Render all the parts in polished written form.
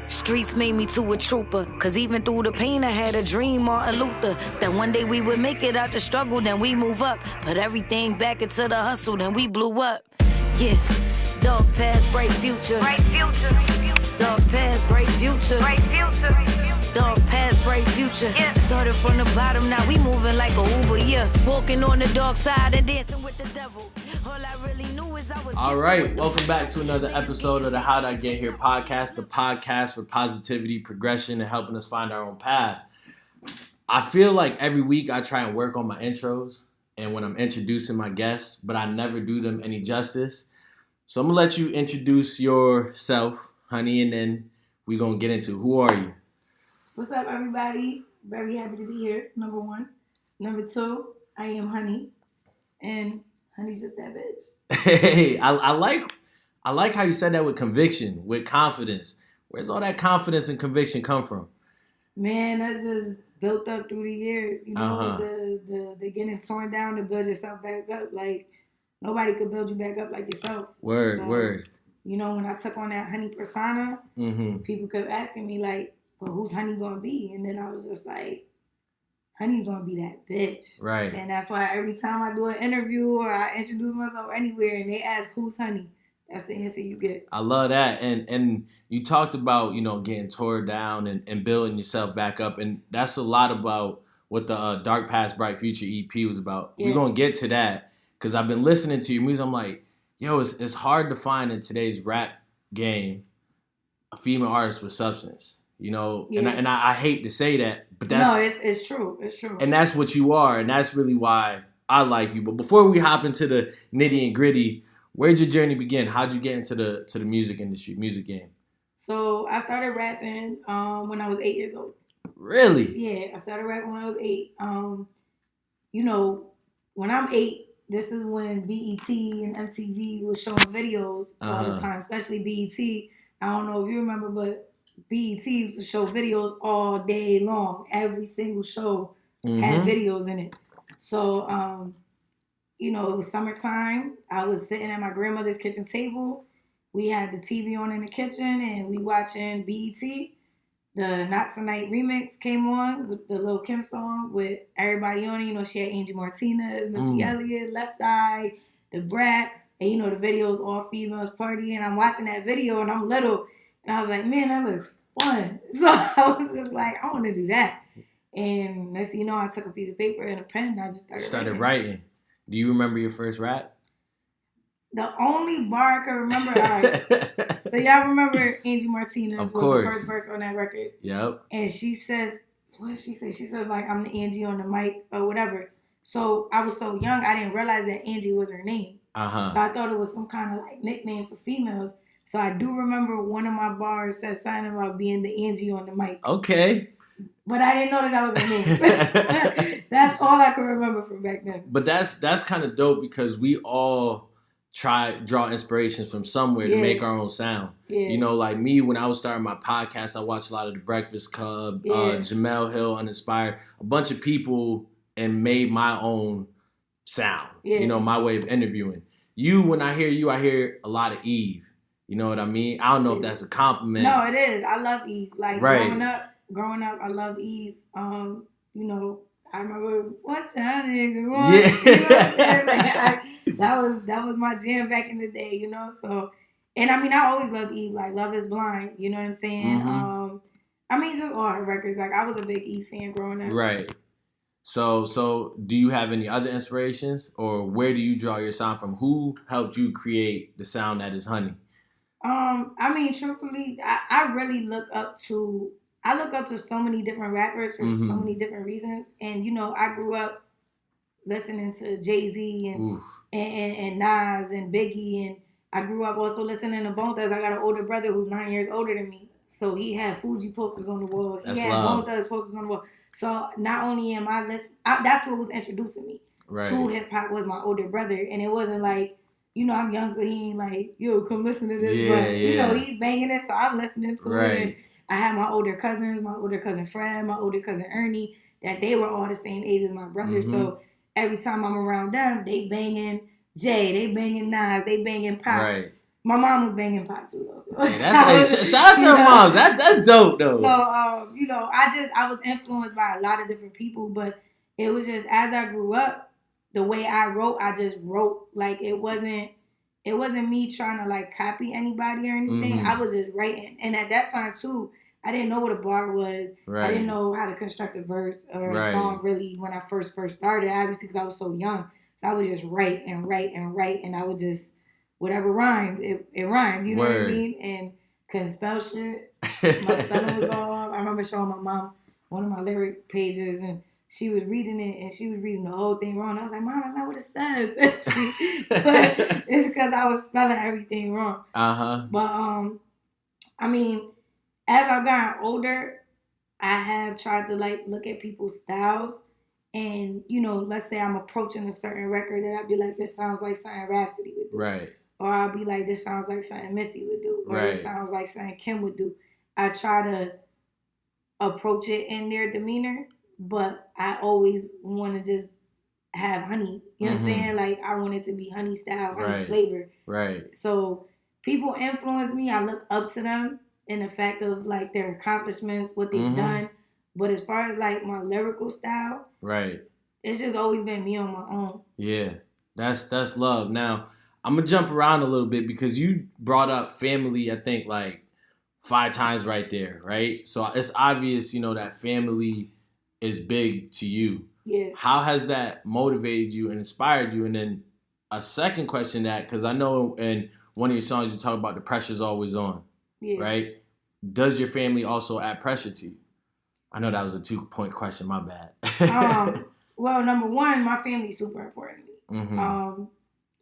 Streets made me to a trooper, cause even through the pain I had a dream, Martin Luther, that one day we would make it out the struggle, then we move up, put everything back into the hustle, then we blew up. Yeah, dark past, bright future. Bright future. Dark past, bright future. Bright future. Dark past, bright future. Yeah. Started from the bottom, now we moving like a Uber, yeah. Walking on the dark side and dancing with the devil. All I really knew is I was. All right, welcome back to another episode of the How'd I Get Here podcast, the podcast for positivity, progression, and helping us find our own path. I feel like every week I try and work on my intros and when I'm introducing my guests, but I never do them any justice. So I'm going to let you introduce yourself, Hunni, and then we're going to get into who are you? What's up, everybody? Very happy to be here, number one. Number two, I am Hunni, and Hunni's just that bitch. Hey, I like how you said that with conviction, with confidence. Where's all that confidence and conviction come from? Man, that's just built up through the years. You know, the getting torn down to build yourself back up. Like, nobody could build you back up like yourself. Word. You know, when I took on that Hunni persona, people kept asking me, like, well, who's Hunni gonna be? And then I was just like, Hunni's gonna be that bitch. Right. And that's why every time I do an interview or I introduce myself anywhere and they ask who's Hunni, that's the answer you get. I love that. And you talked about, you know, getting torn down and building yourself back up. And that's a lot about what the Dark Past, Bright Future EP was about. Yeah. We're going to get to that because I've been listening to your music. I'm like, yo, it's hard to find in today's rap game a female artist with substance. You know, yeah. and I hate to say that, but that's... No, it's true. It's true. And that's what you are, and that's really why I like you. But before we hop into the nitty and gritty, where'd your journey begin? How'd you get into the music industry, music game? So I started rapping when I was 8 years old. Really? Yeah, I started rapping when I was 8. You know, when I'm 8, this is when BET and MTV was showing videos all the time, especially BET. I don't know if you remember, but BET used to show videos all day long. Every single show had videos in it. So, you know, it was summertime. I was sitting at my grandmother's kitchen table. We had the TV on in the kitchen, and we watching BET. The Not Tonight remix came on with the Lil' Kim song with everybody on it. You know, she had Angie Martinez, Missy Elliott, Left Eye, The Brat. And, you know, the video was all females partying. I'm watching that video, and I'm little. And I was like, man, that looks fun. So I was just like, I want to do that. And next thing you know, I took a piece of paper and a pen and I just started writing. Do you remember your first rap? The only bar I can remember. Right. So y'all remember Angie Martinez was the first verse on that record. Yep. And she says, what did she say? She says, like, I'm the Angie on the mic or whatever. So I was so young, I didn't realize that Angie was her name. So I thought it was some kind of like nickname for females. So I do remember one of my bars said something about being the Angie on the mic. Okay. But I didn't know that was her name. That's all I can remember from back then. But that's kind of dope because we all draw inspirations from somewhere to make our own sound. Yeah. You know, like me, when I was starting my podcast, I watched a lot of The Breakfast Club, Jamel Hill, Uninspired, a bunch of people, and made my own sound. Yeah. You know, my way of interviewing. You, when I hear you, I hear a lot of Eve. You know what I mean? I don't know if that's a compliment. No, it is. I love Eve. Like, growing up, I loved Eve. You know, I remember, what time niggas want? Yeah. You know, that was my jam back in the day, you know? So, and I mean, I always loved Eve. Like, Love is Blind. You know what I'm saying? I mean, just all her records. Like, I was a big Eve fan growing up. Right. So do you have any other inspirations? Or where do you draw your sound from? Who helped you create the sound that is Hunni? I mean, truthfully, I really look up to so many different rappers for so many different reasons. And, you know, I grew up listening to Jay-Z and Nas and Biggie. And I grew up also listening to Bone Thugs. I got an older brother who's 9 years older than me. So he had Fuji posters on the wall. He had Bone Thugs posters on the wall. So not only am I listening, that's what was introducing me to hip-hop was my older brother. And it wasn't like, you know, I'm young, so he ain't like, yo, come listen to this. But, you know, he's banging it, so I'm listening to it. And I had my older cousins, my older cousin Fred, my older cousin Ernie, that they were all the same age as my brother. So every time I'm around them, they banging Jay, they banging Nas, they banging Pop. My mom was banging pot too, though. So shout out to her moms. That's dope, though. So, I was influenced by a lot of different people, but it was just as I grew up, the way I wrote, I just wrote. Like it wasn't me trying to like copy anybody or anything. I was just writing, and at that time too, I didn't know what a bar was. Right. I didn't know how to construct a verse or a song really when I first started. Obviously, because I was so young, so I would just write, and I would just. Whatever rhymed, it rhymed. You know what I mean? And couldn't spell shit. My spelling was all off. I remember showing my mom one of my lyric pages, and she was reading it, and she was reading the whole thing wrong. I was like, Mom, that's not what it says. But it's because I was spelling everything wrong. But I mean, as I've gotten older, I have tried to like look at people's styles. And, let's say I'm approaching a certain record that I'd be like, this sounds like something Rhapsody would do. Right. Or I'll be like, this sounds like something Missy would do. Or this sounds like something Kim would do. I try to approach it in their demeanor, but I always want to just have Hunni. You know what I'm saying? Like, I want it to be Hunni style, Hunni flavor. Right. So people influence me. I look up to them in the fact of, like, their accomplishments, what they've done. But as far as, like, my lyrical style, it's just always been me on my own. Yeah, that's love. Now, I'm going to jump around a little bit because you brought up family, I think, like, 5 times right there, right? So it's obvious, that family is big to you. Yeah. How has that motivated you and inspired you? And then a second question because I know in one of your songs you talk about the pressure's always on, right? Does your family also add pressure to you? I know that was a 2-point question, my bad. Well, number one, my family's super important to me.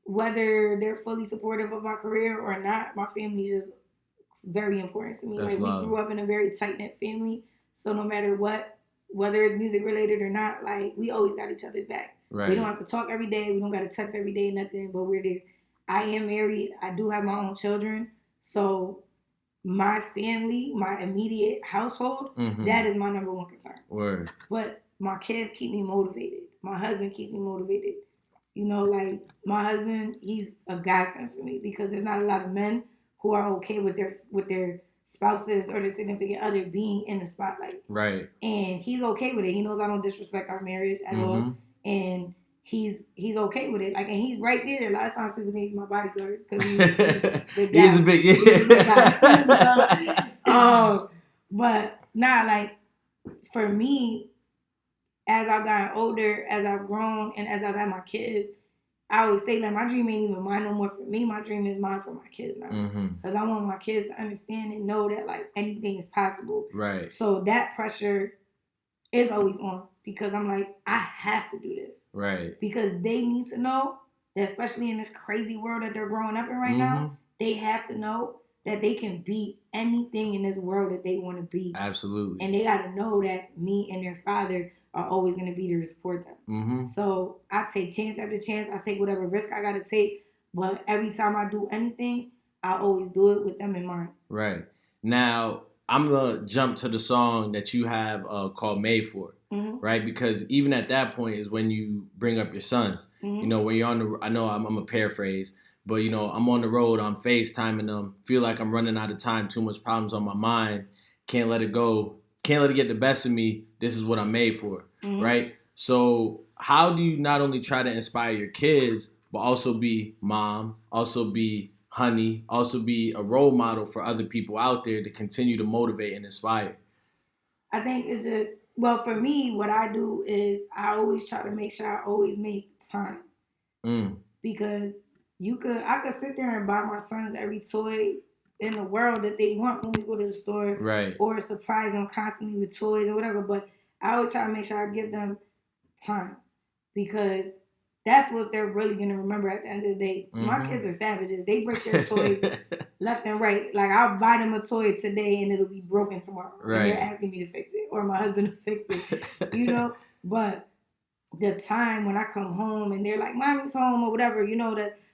Whether they're fully supportive of my career or not, my family's just very important to me. That's like we grew up in a very tight-knit family, so no matter what, whether it's music related or not, like we always got each other's back. Right. We don't have to talk every day. We don't got to text every day, nothing, but we're there. I am married. I do have my own children, so my family, my immediate household, that is my number one concern. Word. But my kids keep me motivated. My husband keeps me motivated. Like my husband, he's a godsend for me because there's not a lot of men who are okay with their spouses or their significant other being in the spotlight. Right. And he's okay with it. He knows I don't disrespect our marriage at all. And he's okay with it. Like, and he's right there. A lot of times people think he's my bodyguard because he's a big guy. He's a big guy. But like for me, as I've gotten older, as I've grown, and as I've had my kids, I always say, like, my dream ain't even mine no more for me. My dream is mine for my kids now. Because I want my kids to understand and know that, like, anything is possible. Right. So that pressure is always on because I'm like, I have to do this. Right. Because they need to know that, especially in this crazy world that they're growing up in right now, they have to know that they can be anything in this world that they want to be. Absolutely. And they got to know that me and their father are always going to be there to support them. So I take chance after chance. I take whatever risk I got to take. But every time I do anything, I always do it with them in mind. Right. Now, I'm going to jump to the song that you have called Made For. Right? Because even at that point is when you bring up your sons. When you're on the, I know I'm a paraphrase, but, I'm on the road, I'm FaceTiming them, feel like I'm running out of time, too much problems on my mind, can't let it go. Can't let it get the best of me. This is what I'm made for, right? So how do you not only try to inspire your kids, but also be mom, also be Hunni, also be a role model for other people out there to continue to motivate and inspire? I think it's just, well, for me, what I do is I always try to make sure I always make time. Because I could sit there and buy my sons every toy in the world that they want when we go to the store, right? Or surprise them constantly with toys or whatever. But I always try to make sure I give them time because that's what they're really gonna remember at the end of the day. My kids are savages; they break their toys left and right. Like I'll buy them a toy today and it'll be broken tomorrow, right? And they're asking me to fix it or my husband to fix it, But the time when I come home and they're like, "Mommy's home" or whatever,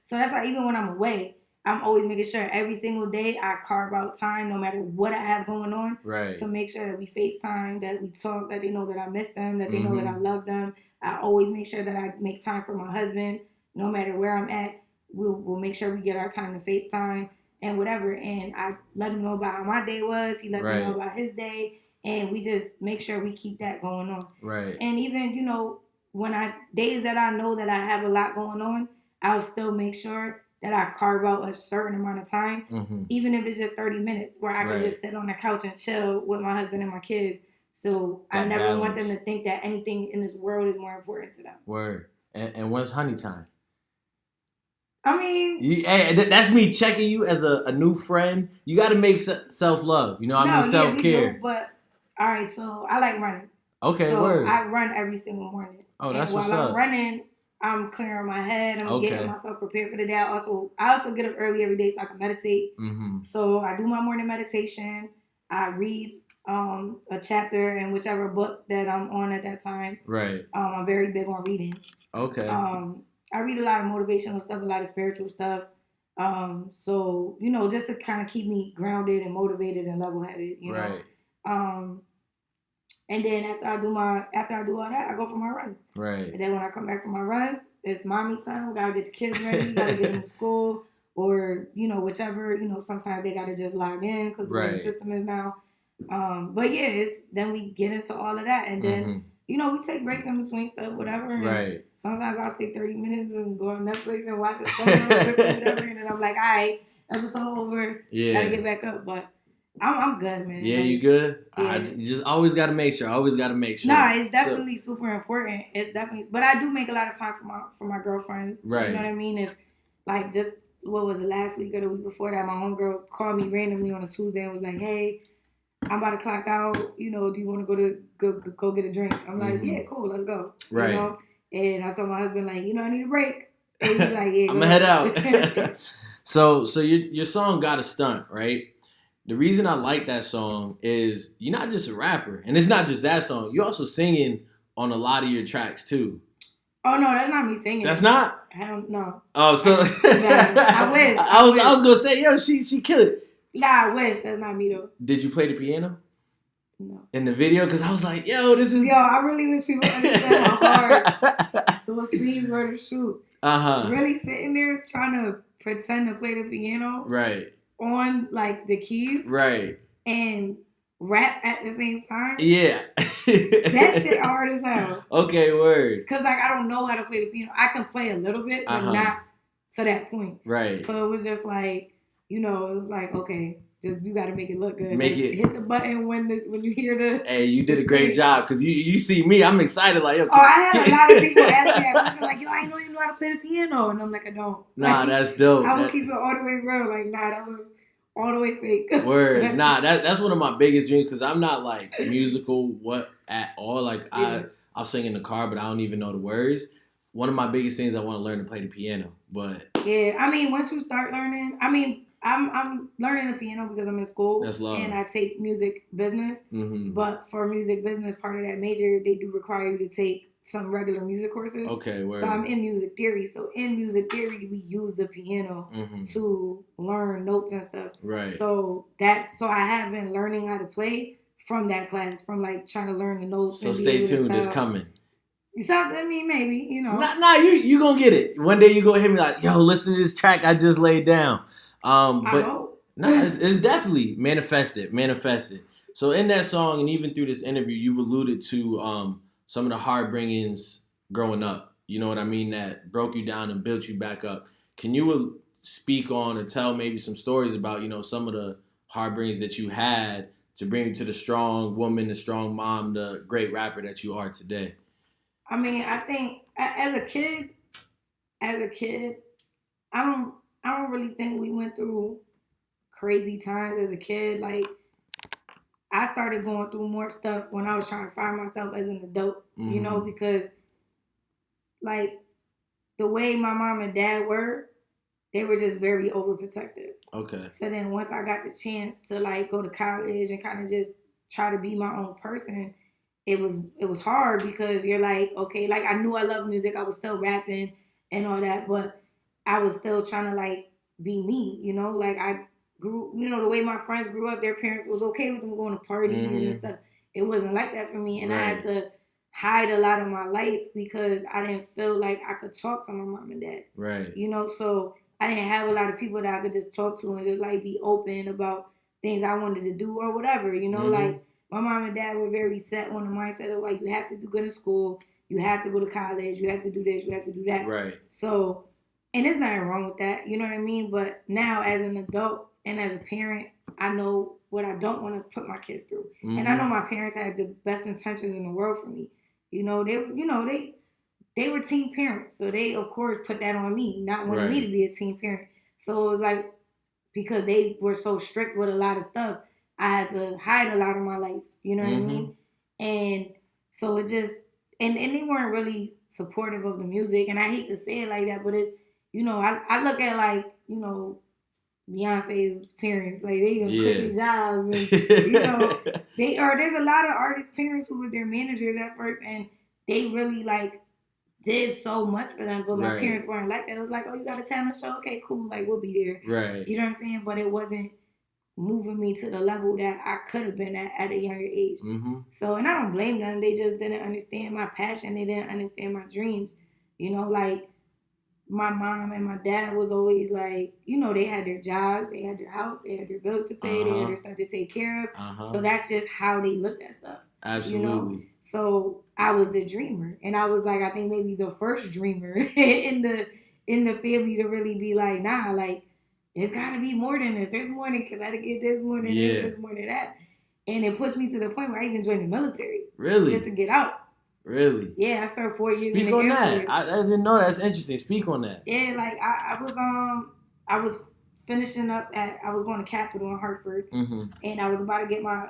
So that's why even when I'm away, I'm always making sure every single day I carve out time no matter what I have going on. Right. To make sure that we FaceTime, that we talk, that they know that I miss them, that they know that I love them. I always make sure that I make time for my husband. No matter where I'm at, we'll make sure we get our time to FaceTime. and whatever. And I let him know about how my day was. He lets me know about his day. And we just make sure we keep that going on. Right. And even, you know, when days that I know that I have a lot going on, I'll still make sure that I carve out a certain amount of time, even if it's just 30 minutes, where I can just sit on the couch and chill with my husband and my kids. So I never want them to think that anything in this world is more important to them. Word. And when's Hunni time? I mean... that's me checking you as a new friend. You got to make self-love. You know, I mean self-care. Do, but, all right, so I like running. Okay, so word. I run every single morning. Oh, that's what's up. While I'm running, I'm clearing my head. I'm getting myself prepared for the day. I also get up early every day so I can meditate. So I do my morning meditation. I read a chapter in whichever book that I'm on at that time. Right. I'm very big on reading. Okay. I read a lot of motivational stuff, a lot of spiritual stuff. So, you know, just to kind of keep me grounded and motivated and level-headed, you know. And then after I do all that, I go for my runs. Right. And then when I come back from my runs, it's mommy time. Gotta get the kids ready. Gotta get them to school, or you know, whichever. You know, sometimes they gotta just log in because the way the system is now. But yeah, then we get into all of that, and then you know, we take breaks in between stuff, whatever. And sometimes I'll take 30 minutes and go on Netflix and watch a show or whatever, and then I'm like, all right, episode over. Yeah. Gotta get back up, but. I'm good, man. Yeah, you good? Yeah. You just always got to make sure. Nah, it's definitely super important. It's definitely, but I do make a lot of time for my girlfriends. Right. You know what I mean? If like just what was it, last week or the week before that, my homegirl called me randomly on a Tuesday and was like, "Hey, I'm about to clock out. You know, do you want to go get a drink?" I'm like, "Yeah, cool, let's go." Right. You know? And I told my husband like, "You know, I need a break." And he's like, "Yeah, I'm gonna head out." So your song got a stunt, right? The reason I like that song is you're not just a rapper. And it's not just that song. You're also singing on a lot of your tracks, too. Oh, no, that's not me singing. That's not? I don't know. Oh, so... I wish. I was going to say, yo, she killed it. Nah, I wish. That's not me, though. Did you play the piano? No. In the video? Because I was like, yo, this is... Yo, I really wish people understand how hard those sleeves were to shoot. Really sitting there trying to pretend to play the piano. Right. On like the keys, right, and rap at the same time. Yeah, that shit hard as hell. Okay, word. Cause like I don't know how to play the piano. I can play a little bit, but not to that point. Right. So it was just like, you know, it was like, okay, just you got to make it look good. Make it hit the button when you hear the. Hey, you did a great job because you see me. I'm excited. Like, yo. I had a lot of people ask me that question, like, yo, I know you know how to play the piano, and I'm like, I don't. Nah, like, that's dope. I would keep it all the way real. Like, nah, that was all the way fake. Word. Nah, that's one of my biggest dreams because I'm not like musical at all. Like I'll sing in the car, but I don't even know the words. One of my biggest things I want to learn to play the piano, but yeah, I mean, once you start learning, I mean. I'm learning the piano because I'm in school. That's love. And I take music business. But for music business, part of that major, they do require you to take some regular music courses. Okay, word. So I'm in music theory. So in music theory, we use the piano to learn notes and stuff. Right. So I have been learning how to play from that class, from like trying to learn the notes. So stay tuned, it's coming. Something, I mean, maybe, you know. Nah, you gonna get it. One day you gonna hit me like, yo, listen to this track I just laid down. But no, it's definitely manifested. So in that song, and even through this interview, you've alluded to some of the hard bringings growing up. You know what I mean? That broke you down and built you back up. Can you speak on or tell maybe some stories about, you know, some of the hard bringings that you had to bring you to the strong woman, the strong mom, the great rapper that you are today? I mean, I think as a kid, I don't really think we went through crazy times as a kid. Like, I started going through more stuff when I was trying to find myself as an adult, you know, because, like, the way my mom and dad were, they were just very overprotective. Okay. So then once I got the chance to, like, go to college and kind of just try to be my own person, it was hard because you're like, okay, like, I knew I loved music. I was still rapping and all that, but I was still trying to, like, be me, you know? Like, I grew, you know, the way my friends grew up, their parents was okay with them going to parties and stuff. It wasn't like that for me. And I had to hide a lot of my life because I didn't feel like I could talk to my mom and dad. Right. You know, so I didn't have a lot of people that I could just talk to and just like be open about things I wanted to do or whatever. You know, like my mom and dad were very set on the mindset of like you have to do good in school, you have to go to college, you have to do this, you have to do that. Right. So, and there's nothing wrong with that. You know what I mean? But now as an adult and as a parent, I know what I don't want to put my kids through. And I know my parents had the best intentions in the world for me. You know, they were teen parents. So they, of course, put that on me, not wanting me to be a teen parent. So it was like, because they were so strict with a lot of stuff, I had to hide a lot of my life. You know what I mean? And so it just, and they weren't really supportive of the music. And I hate to say it like that, but it's, you know, I look at like, you know, Beyonce's parents, like they even quit their jobs, and you know, there's a lot of artist parents who was their managers at first, and they really like did so much for them, but my parents weren't like that. It was like, oh, you got a talent show? Okay, cool, like we'll be there. Right. You know what I'm saying? But it wasn't moving me to the level that I could have been at a younger age. So, and I don't blame them. They just didn't understand my passion. They didn't understand my dreams. You know, like my mom and my dad was always like, you know, they had their jobs, they had their house, they had their bills to pay, they had their stuff to take care of. So that's just how they looked at stuff. Absolutely. You know? So I was the dreamer. And I was like, I think maybe the first dreamer in the family to really be like, nah, like, it's got to be more than this. There's more than Connecticut. There's more than this. There's more than that. And it pushed me to the point where I even joined the military. Really? Just to get out. Really? Yeah, I served 4 years. Speak on that. I didn't know. That's interesting. Speak on that. Yeah, like I was finishing up I was going to Capital in Hartford, and I was about to get my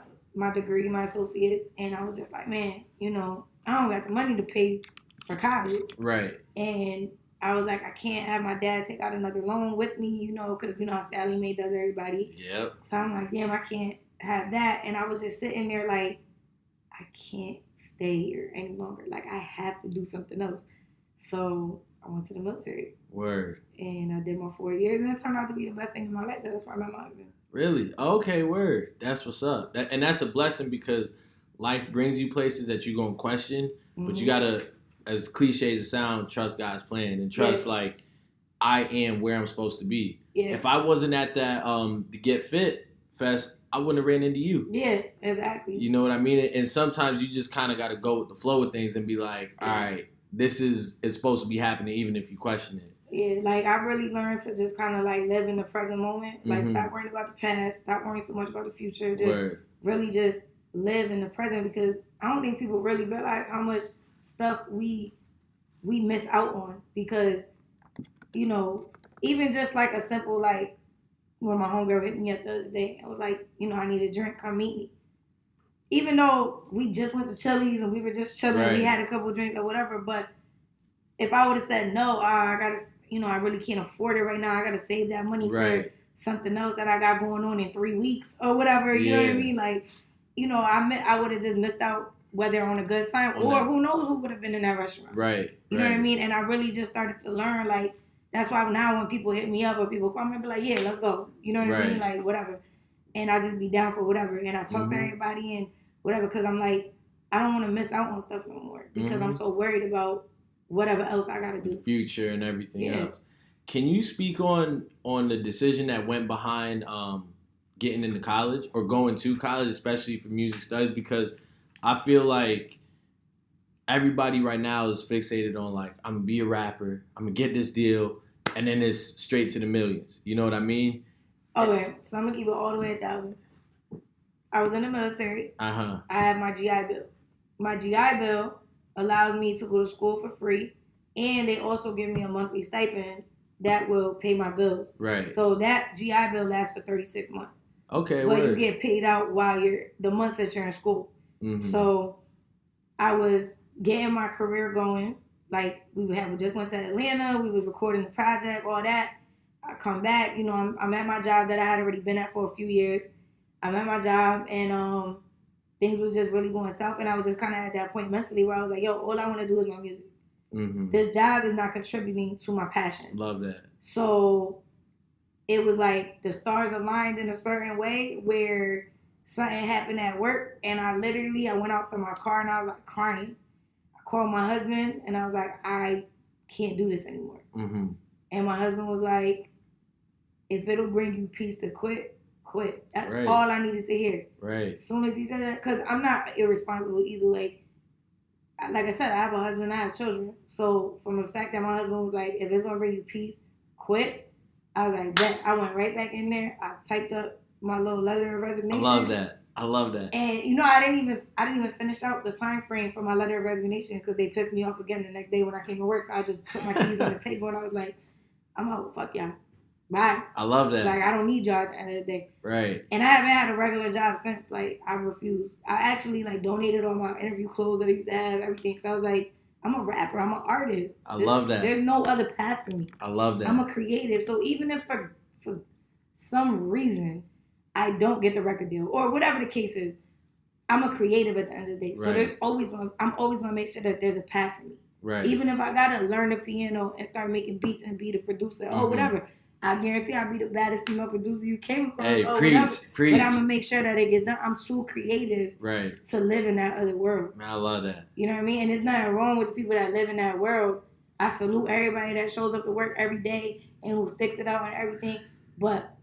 degree, my associates, and I was just like, man, you know, I don't got the money to pay for college. Right. And I was like, I can't have my dad take out another loan with me, you know, because you know how Sally Mae does everybody. Yep. So I'm like, damn, I can't have that. And I was just sitting there like, I can't stay here any longer. Like, I have to do something else. So I went to the military. Word. And I did my 4 years, and it turned out to be the best thing in my life. That's why my mom's been. Really? Okay, word. That's what's up. And that's a blessing because life brings you places that you're going to question, but you got to, as cliche as it sounds, trust God's plan and trust, like, I am where I'm supposed to be. Yeah. If I wasn't at that the Get Fit Fest, I wouldn't have ran into you. Yeah, exactly. You know what I mean? And sometimes you just kind of got to go with the flow of things and be like, all right, it's supposed to be happening even if you question it. Yeah, like I really learned to just kind of like live in the present moment. Like stop worrying about the past, stop worrying so much about the future. Just really just live in the present because I don't think people really realize how much stuff we miss out on because, you know, even just like a simple like, when my homegirl hit me up the other day, I was like, you know, I need a drink, come meet me. Even though we just went to Chili's and we were just chilling, we had a couple drinks or whatever, but if I would have said no, I gotta, you know, I really can't afford it right now. I gotta save that money for something else that I got going on in 3 weeks or whatever. You know what I mean? Like, you know, I would have just missed out whether on a good time or who knows who would have been in that restaurant. Right. You know what I mean? And I really just started to learn, like, that's why now when people hit me up or people call me, I be like, yeah, let's go. You know what I mean? Like, whatever. And I just be down for whatever. And I talk to everybody and whatever because I'm like, I don't want to miss out on stuff no more because I'm so worried about whatever else I got to do. Future and everything else. Can you speak on the decision that went behind getting into college or going to college, especially for music studies? Because I feel like everybody right now is fixated on like, I'm going to be a rapper, I'm going to get this deal, and then it's straight to the millions. You know what I mean? Okay, so I'm going to keep it all the way 1,000. I was in the military. I have my GI Bill. My GI Bill allows me to go to school for free, and they also give me a monthly stipend that will pay my bills. Right. So that GI Bill lasts for 36 months. Okay, but you get paid out while the months that you're in school. So I was getting my career going. Like, we just went to Atlanta. We was recording the project, all that. I come back. You know, I'm at my job that I had already been at for a few years. I'm at my job, and things was just really going south. And I was just kind of at that point mentally where I was like, yo, all I want to do is my music. This job is not contributing to my passion. Love that. So it was like the stars aligned in a certain way where something happened at work, and I went out to my car, and I was like crying. Called my husband and I was like, I can't do this anymore. And my husband was like, if it'll bring you peace to quit. That's all I needed to hear. Right. As soon as he said that, because I'm not irresponsible either. Like I said, I have a husband, I have children. So from the fact that my husband was like, if it's gonna bring you peace, quit. I was like, bet. I went right back in there. I typed up my little letter of resignation. I love that. And you know, I didn't even finish out the time frame for my letter of resignation because they pissed me off again the next day when I came to work. So I just put my keys on the table and I was like, I'm out. Fuck y'all. Bye. I love that. Like, I don't need y'all at the end of the day. Right. And I haven't had a regular job since. Like, I refused. I actually, like, donated all my interview clothes that I used to have, everything. So I was like, I'm a rapper. I'm an artist. I love that. There's no other path for me. I love that. I'm a creative. So even if for some reason I don't get the record deal or whatever the case is, I'm a creative at the end of the day. So I'm always gonna make sure that there's a path for me. Right. Even if I gotta learn the piano and start making beats and be the producer or whatever, I guarantee I'll be the baddest female producer you came across. Hey, preach. But I'm gonna make sure that it gets done. I'm too creative to live in that other world. Man, I love that. You know what I mean? And there's nothing wrong with the people that live in that world. I salute everybody that shows up to work every day and who sticks it out and everything. But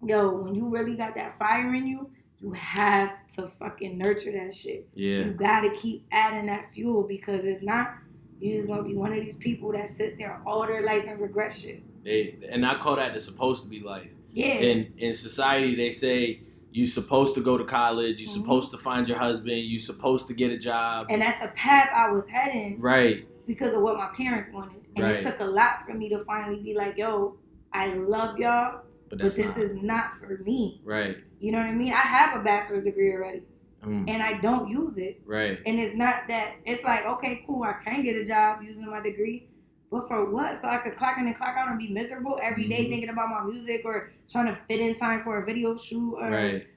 yo, when you really got that fire in you, you have to fucking nurture that shit. Yeah. You gotta keep adding that fuel because if not, you're just gonna be one of these people that sits there all their life and regret shit. And I call that the supposed to be life. Yeah. In society, they say you're supposed to go to college, you're supposed to find your husband, you're supposed to get a job. And that's the path I was heading. Right. Because of what my parents wanted. And it took a lot for me to finally be like, yo, I love y'all, but this is not for me. Right. You know what I mean? I have a bachelor's degree already. And I don't use it. Right. And it's not that, it's like, okay, cool, I can get a job using my degree. But for what? So I could clock in and clock out and be miserable every day thinking about my music or trying to fit in time for a video shoot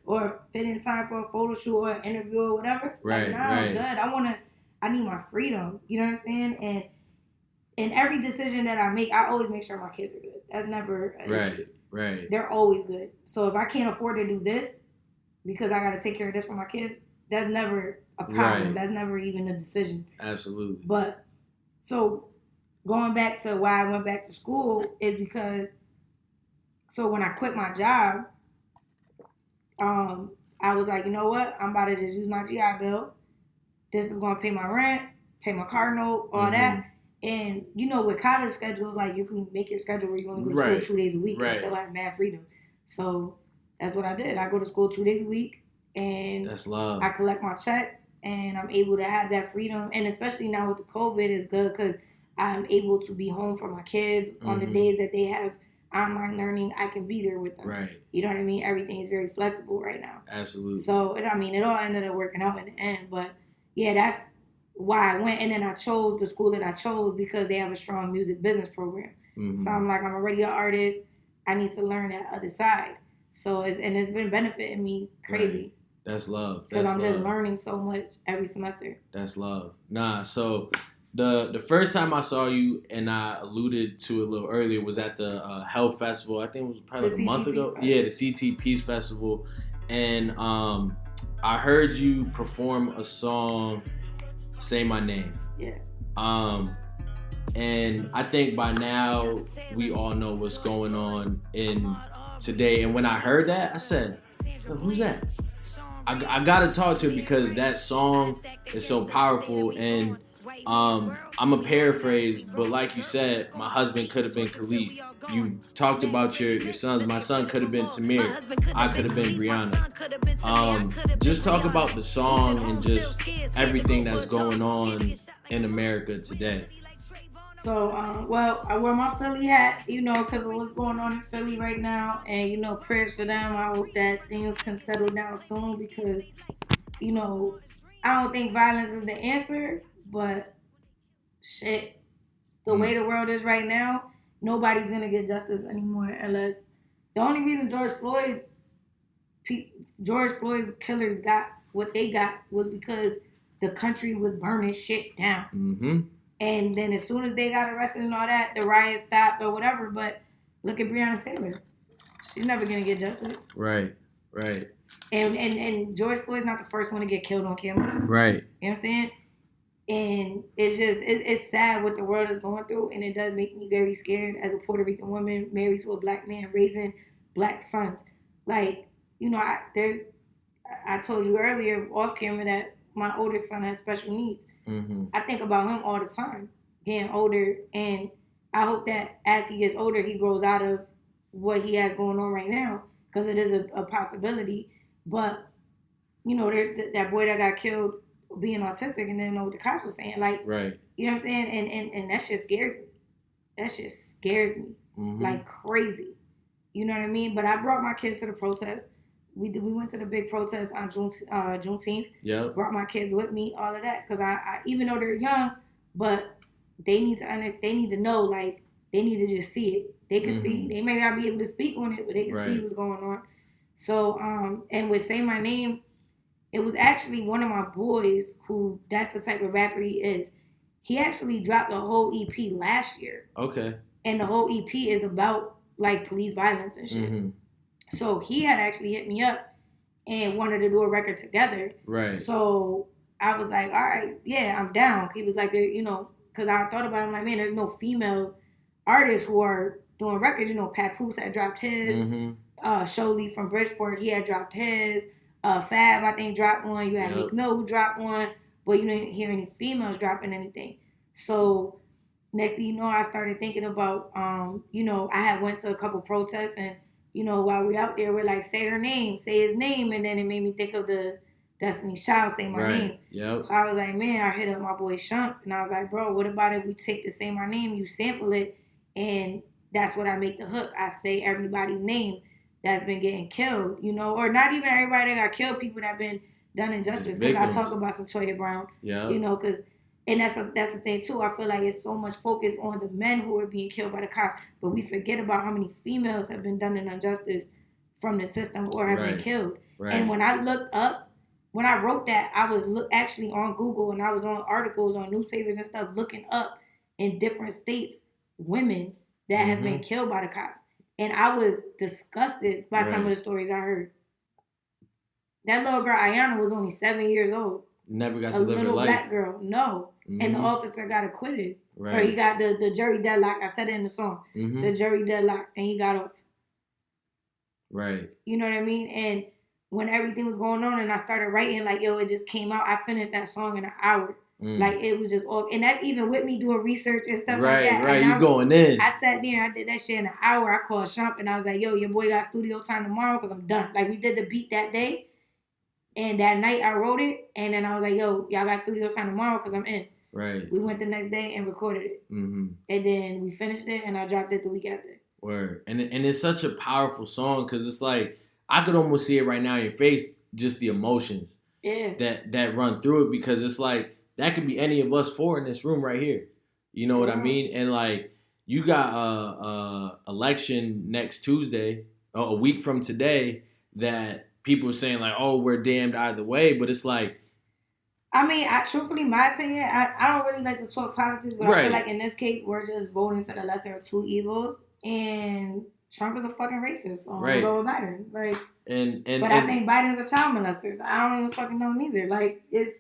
or fit in time for a photo shoot or an interview or whatever. Right. Like, nah, I'm good. I need my freedom. You know what I'm saying? And in every decision that I make, I always make sure my kids are good. That's never an issue. Right. They're always good. So if I can't afford to do this because I got to take care of this for my kids, that's never a problem. Right. That's never even a decision. Absolutely. But so going back to why I went back to school is because, so when I quit my job, I was like, you know what? I'm about to just use my GI Bill. This is going to pay my rent, pay my car note, all that. And, you know, with college schedules, like, you can make your schedule where you only go to school 2 days a week and still have mad freedom. So that's what I did. I go to school 2 days a week, and that's love. I collect my checks, and I'm able to have that freedom. And especially now with the COVID, it's good because I'm able to be home for my kids on the days that they have online learning. I can be there with them. Right. You know what I mean? Everything is very flexible right now. Absolutely. So, it all ended up working out in the end. But, yeah, that's why I went. And then I chose the school that I chose because they have a strong music business program. So I'm like, I'm already an artist. I need to learn that other side. So, it's been benefiting me crazy. Right. That's love. Because I'm just learning so much every semester. That's love. Nah, so the first time I saw you, and I alluded to it a little earlier, was at the Health Festival. I think it was probably like a month ago. Yeah, the CT Peace Festival. And I heard you perform a song, Say My Name. Yeah. And I think by now we all know what's going on in today. And when I heard that, I said, who's that? I gotta talk to her because that song is so powerful. And I'm a paraphrase, but like you said, my husband could have been Khalid. You talked about your sons. My son could have been Tamir. I could have been Brianna. Just talk about the song and just everything that's going on in America today. So, I wear my Philly hat, because of what's going on in Philly right now. And, prayers for them. I hope that things can settle down soon because, I don't think violence is the answer. But, shit, the way the world is right now, nobody's going to get justice anymore unless... The only reason George Floyd's killers got what they got was because the country was burning shit down. Mm-hmm. And then as soon as they got arrested and all that, the riots stopped or whatever. But look at Breonna Taylor. She's never going to get justice. Right. And George Floyd's not the first one to get killed on camera. Right. You know what I'm saying? And it's just, it's sad what the world is going through, and it does make me very scared as a Puerto Rican woman married to a black man raising black sons. Like, I told you earlier off camera that my oldest son has special needs. Mm-hmm. I think about him all the time, getting older, and I hope that as he gets older, he grows out of what he has going on right now, because it is a possibility. But, that boy that got killed being autistic and didn't know what the cops were saying, like, right. You know what I'm saying? And that shit scares me. That shit scares me like crazy. You know what I mean? But I brought my kids to the protest. We went to the big protest on Juneteenth. Yeah. Brought my kids with me, all of that, because I even though they're young, but they need to understand. They need to know, like, they need to just see it. They can see. They may not be able to speak on it, but they can see what's going on. So, and with Say My Name, it was actually one of my boys who, that's the type of rapper he is. He actually dropped a whole EP last year. Okay. And the whole EP is about, like, police violence and shit. Mm-hmm. So he had actually hit me up and wanted to do a record together. Right. So I was like, all right, yeah, I'm down. He was like, because I thought about it, I'm like, man, there's no female artists who are doing records. Papoose had dropped his. Mm-hmm. Sholey from Bridgeport, he had dropped his. Fab, I think, dropped one. You had Meek Mill, who dropped one. But you didn't hear any females dropping anything. So next thing you know, I started thinking about, I had went to a couple protests, and, while we out there, we're like, say her name, say his name. And then it made me think of the Destiny Child, Say My Name. Yep. So I was like, man, I hit up my boy Shump, and I was like, bro, what about if we take the Say My Name, you sample it, and that's what I make the hook. I say everybody's name that's been getting killed, or not even everybody that got killed, people that have been done injustice. Because I talk about Santoya Brown, because, and that's the thing too. I feel like it's so much focus on the men who are being killed by the cops, but we forget about how many females have been done in injustice from the system or have been killed. Right. And when I looked up, when I wrote that, I was actually on Google, and I was on articles on newspapers and stuff, looking up in different states women that have been killed by the cops. And I was disgusted by some of the stories I heard. That little girl, Ayana, was only 7 years old. Never got to live her life. A little black girl, no. Mm-hmm. And the officer got acquitted. Right. Or he got the jury deadlock. I said it in the song. Mm-hmm. The jury deadlock, and he got off. Right. You know what I mean? And when everything was going on and I started writing, like, it just came out. I finished that song in an hour. Like, it was just all, and that's even with me doing research and stuff like that. Right, you going in. I sat there and I did that shit in an hour. I called Shump and I was like, yo, your boy got studio time tomorrow because I'm done. Like, we did the beat that day, and that night I wrote it, and then I was like, yo, y'all got studio time tomorrow because I'm in. Right. We went the next day and recorded it. Mm-hmm. And then we finished it, and I dropped it the week after. Word. And it's such a powerful song, because it's like, I could almost see it right now in your face, just the emotions that run through it, because it's like, that could be any of us four in this room right here. You know what I mean? And, like, you got a election next Tuesday, a week from today, that people are saying, like, oh, we're damned either way. But it's like, I mean, truthfully, my opinion, I don't really like to talk politics, but I feel like in this case, we're just voting for the lesser of two evils. And Trump is a fucking racist. So I'm gonna go with Biden. Like, but I think Biden's a child molester, so I don't even fucking know neither. Like, it's...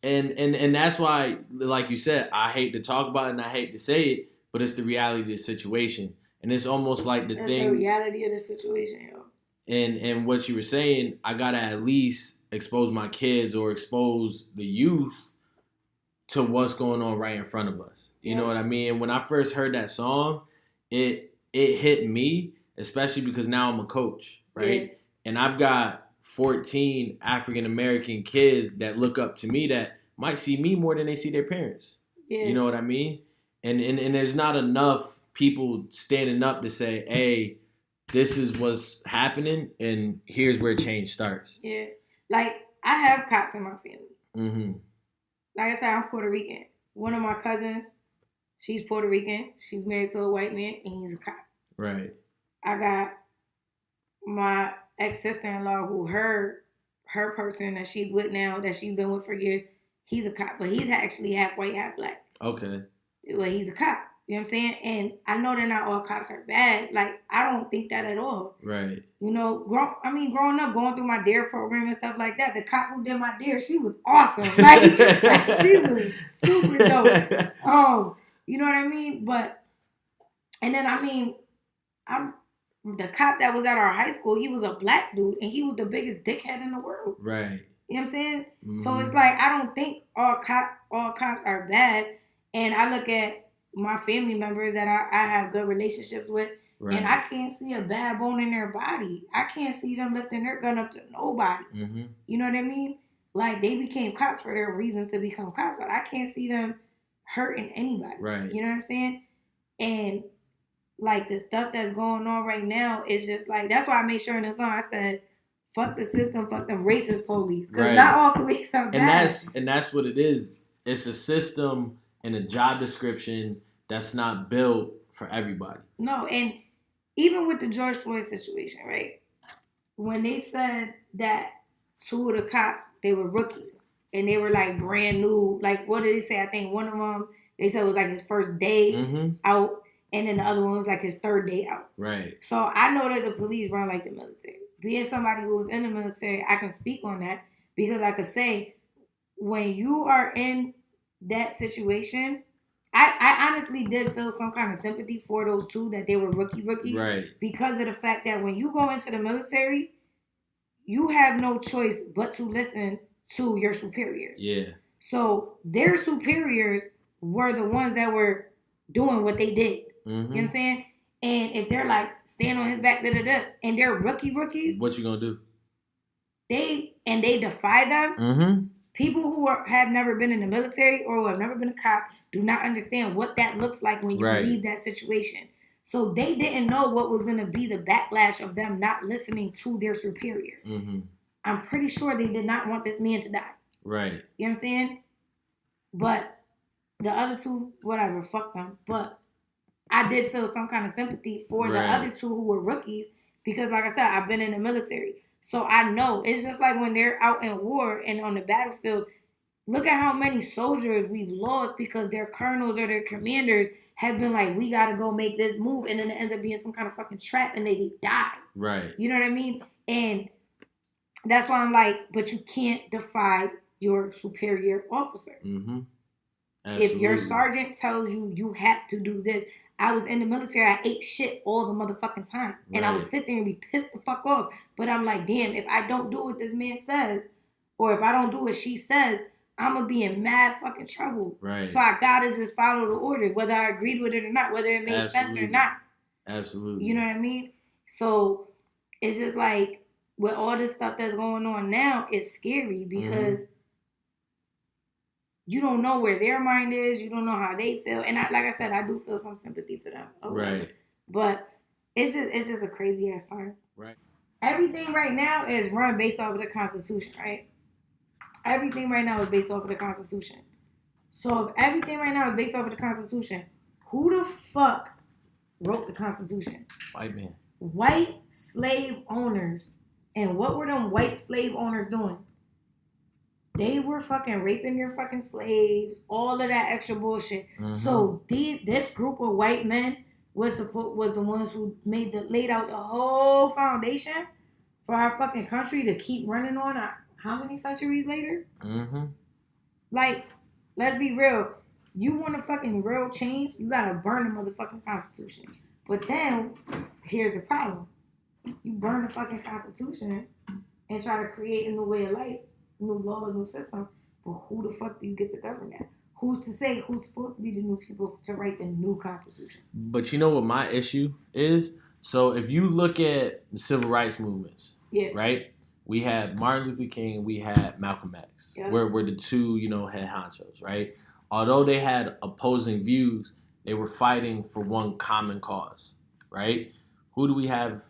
And that's why, like you said, I hate to talk about it and I hate to say it, but it's the reality of the situation. And it's almost like the reality of the situation, yo. And what you were saying, I gotta at least expose my kids or expose the youth to what's going on right in front of us. You know what I mean? And when I first heard that song, it hit me, especially because now I'm a coach, right? Yeah. And I've got 14 African-American kids that look up to me that might see me more than they see their parents. Yeah. You know what I mean? And there's not enough people standing up to say, hey, this is what's happening, and here's where change starts. Yeah. Like, I have cops in my family. Mm-hmm. Like I said, I'm Puerto Rican. One of my cousins, she's Puerto Rican. She's married to a white man, and he's a cop. Right. I got my ex-sister-in-law, who her person that she's with now, that she's been with for years, he's a cop, but he's actually half white, half black. Okay. Well, he's a cop. You know what I'm saying? And I know that not all cops are bad. Like, I don't think that at all. Right. You know, growing up, going through my DARE program and stuff like that, the cop who did my DARE, she was awesome. Like she was super dope. You know what I mean? But, and then, the cop that was at our high school, he was a black dude, and he was the biggest dickhead in the world. Right. You know what I'm saying? Mm-hmm. So it's like, I don't think all cops are bad. And I look at my family members that I have good relationships with, right. And I can't see a bad bone in their body. I can't see them lifting their gun up to nobody. Mm-hmm. You know what I mean? Like, they became cops for their reasons to become cops, but I can't see them hurting anybody. Right. You know what I'm saying? And, like, the stuff that's going on right now is just like, that's why I made sure in the song I said, fuck the system, fuck them racist police. Because not all police are bad. And that's what it is. It's a system and a job description that's not built for everybody. No, and even with the George Floyd situation, right? When they said that two of the cops, they were rookies, and they were like brand new, like what did they say? I think one of them, they said it was like his first day out, and then the other one was like his third day out. Right. So I know that the police run like the military. Being somebody who was in the military, I can speak on that because I could say when you are in that situation, I honestly did feel some kind of sympathy for those two that they were rookies. Right. Because of the fact that when you go into the military, you have no choice but to listen to your superiors. Yeah. So their superiors were the ones that were doing what they did. Mm-hmm. You know what I'm saying? And if they're like, stand on his back, and they're rookies. What you gonna do? They defy them. Mm-hmm. People who have never been in the military or who have never been a cop do not understand what that looks like when you leave that situation. So they didn't know what was going to be the backlash of them not listening to their superior. Mm-hmm. I'm pretty sure they did not want this man to die. Right. You know what I'm saying? But the other two, whatever, fuck them. But I did feel some kind of sympathy for the other two who were rookies because, like I said, I've been in the military. So I know. It's just like when they're out in war and on the battlefield, look at how many soldiers we've lost because their colonels or their commanders have been like, we got to go make this move. And then it ends up being some kind of fucking trap and they die. Right. You know what I mean? And that's why I'm like, but you can't defy your superior officer. Mm-hmm. If your sergeant tells you you have to do this. I was in the military. I ate shit all the motherfucking time. And I would sit there and be pissed the fuck off. But I'm like, damn, if I don't do what this man says, or if I don't do what she says, I'm going to be in mad fucking trouble. Right. So I got to just follow the orders, whether I agreed with it or not, whether it made sense or not. Absolutely. You know what I mean? So it's just like, with all this stuff that's going on now, it's scary because you don't know where their mind is. You don't know how they feel. And like I said, I do feel some sympathy for them. Right. But it's just a crazy ass time. Right. Everything right now is run based off of the Constitution, right? Everything right now is based off of the Constitution. So if everything right now is based off of the Constitution, who the fuck wrote the Constitution? White man. White slave owners. And what were them white slave owners doing? They were fucking raping their fucking slaves, all of that extra bullshit. Mm-hmm. So this group of white men was the ones who laid out the whole foundation for our fucking country to keep running on. How many centuries later? Mm-hmm. Like, let's be real. You want a fucking real change, you gotta burn the motherfucking Constitution. But then, here's the problem. You burn the fucking Constitution and try to create a new way of life, new laws, new system. But who the fuck do you get to govern that? Who's to say who's supposed to be the new people to write the new Constitution? But you know what my issue is? So if you look at the civil rights movements, right? We had Martin Luther King, we had Malcolm X, were the two, head honchos, right? Although they had opposing views, they were fighting for one common cause, right? Who do we have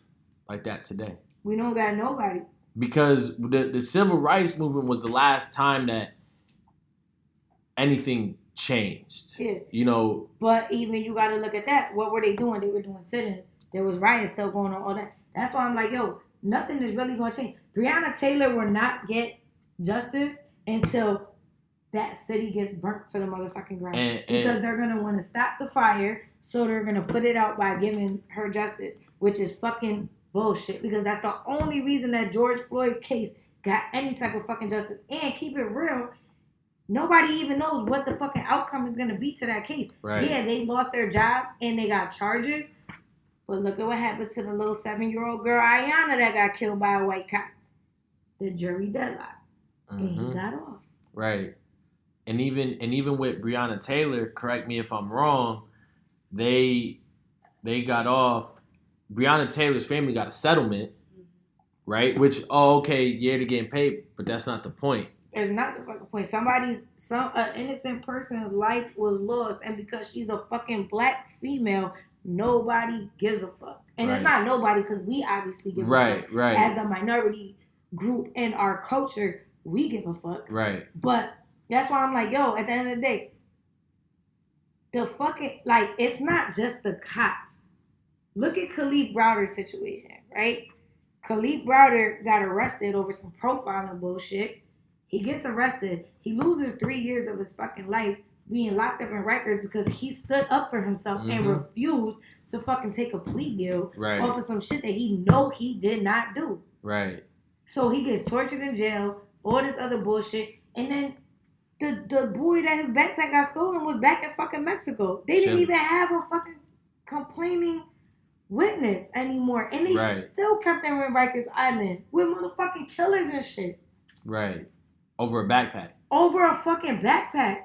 like that today? We don't got nobody. Because the civil rights movement was the last time that anything changed. Yeah. But even you got to look at that. What were they doing? They were doing sit-ins. There was riots still going on, all that. That's why I'm like, yo, nothing is really going to change. Breonna Taylor will not get justice until that city gets burnt to the motherfucking ground. Because they're going to want to stop the fire. so they're gonna put it out by giving her justice, which is fucking bullshit. Because that's the only reason that George Floyd's case got any type of fucking justice. And keep it real, nobody even knows what the fucking outcome is gonna be to that case. Right. Yeah, they lost their jobs and they got charges. But look at what happened to the little 7-year-old girl, Ayanna, that got killed by a white cop. The jury deadlocked. And he got off. Right. And even with Breonna Taylor, correct me if I'm wrong, they got off. Breonna Taylor's family got a settlement, right? Which, okay, yeah, they're getting paid, but that's not the point. It's not the fucking point. An innocent person's life was lost, and because she's a fucking black female, nobody gives a fuck. And It's not nobody, because we obviously give a fuck. Right. As the minority group in our culture, we give a fuck. Right. But that's why I'm like, yo, at the end of the day, the fucking, like, it's not just the cops. Look at Khalif Browder's situation, right? Khalif Browder got arrested over some profiling bullshit. He gets arrested. He loses 3 years of his fucking life being locked up in Rikers because he stood up for himself and refused to fucking take a plea deal off of some shit that he know he did not do. Right. So he gets tortured in jail, all this other bullshit, and then the boy that his backpack got stolen was back in fucking Mexico. They didn't even have a fucking complaining witness anymore. And they still kept them in Rikers Island with motherfucking killers and shit. Right. Over a backpack. Over a fucking backpack.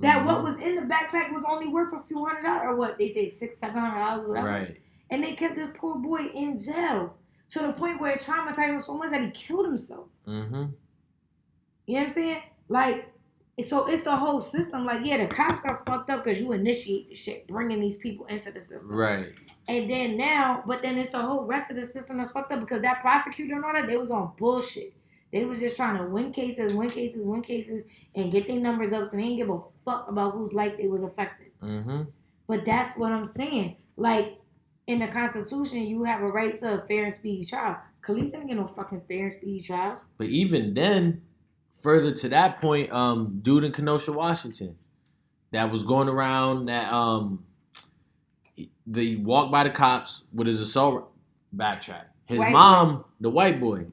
That what was in the backpack was only worth a few $100 or what? They say $600-$700, whatever. Right. And they kept this poor boy in jail to the point where it traumatized him so much that he killed himself. Mm-hmm. You know what I'm saying? Like, so it's the whole system. Like, yeah, the cops are fucked up because you initiate the shit, bringing these people into the system. Right. And then now, but then it's the whole rest of the system that's fucked up because that prosecutor and all that, they was on bullshit. They was just trying to win cases, and get their numbers up, so they didn't give a fuck about whose life they was affecting. Mm-hmm. But that's what I'm saying. Like, in the Constitution, you have a right to a fair and speedy trial. Khalif didn't get no fucking fair and speedy trial. But even then, further to that point, dude in Kenosha, Washington, that was going around that they walked by the cops with his assault backtrack. His mom, the white boy,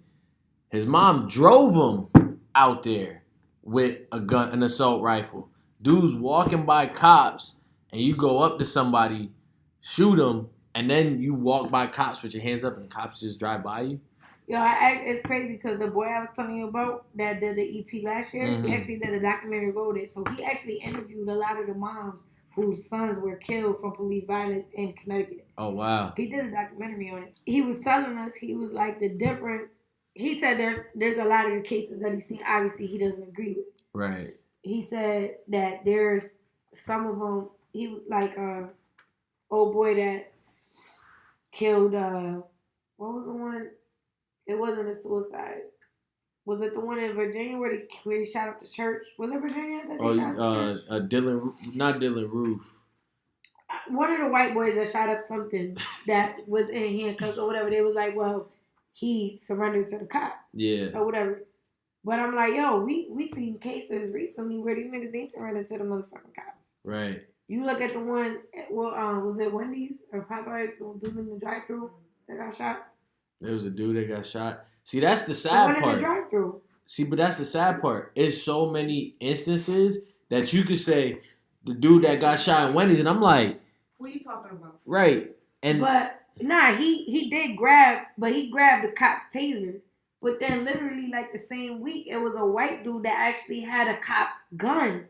his mom drove him out there with a gun, an assault rifle. Dude's walking by cops, and you go up to somebody, shoot him, and then you walk by cops with your hands up, and cops just drive by you. Yo, it's crazy because the boy I was telling you about that did the EP last year, he actually did a documentary, wrote it. So he actually interviewed a lot of the moms whose sons were killed from police violence in Connecticut. Oh, wow. He did a documentary on it. He was telling us, he was like, the difference. He said there's a lot of the cases that he's seen, obviously he doesn't agree with. Right. He said that there's some of them, he was like old boy that killed, what was the one? It wasn't a suicide. Was it the one in Virginia where he shot up the church? Was it Virginia that they shot up the church? Not Dylan Roof. One of the white boys that shot up something that was in handcuffs or whatever. They was like, well, he surrendered to the cops. Yeah. Or whatever. But I'm like, yo, we seen cases recently where these niggas ain't surrendered to the motherfucking cops. Right. You look at the one, was it Wendy's or Popeyes, the dude in the drive-thru that got shot? There was a dude that got shot. See, that's the sad part. The one in the drive-thru. See, but that's the sad part. It's so many instances that you could say the dude that got shot in Wendy's, and I'm like, what are you talking about? Right. But nah, he did grab, but he grabbed the cop's taser. But then literally like the same week, it was a white dude that actually had a cop's gun.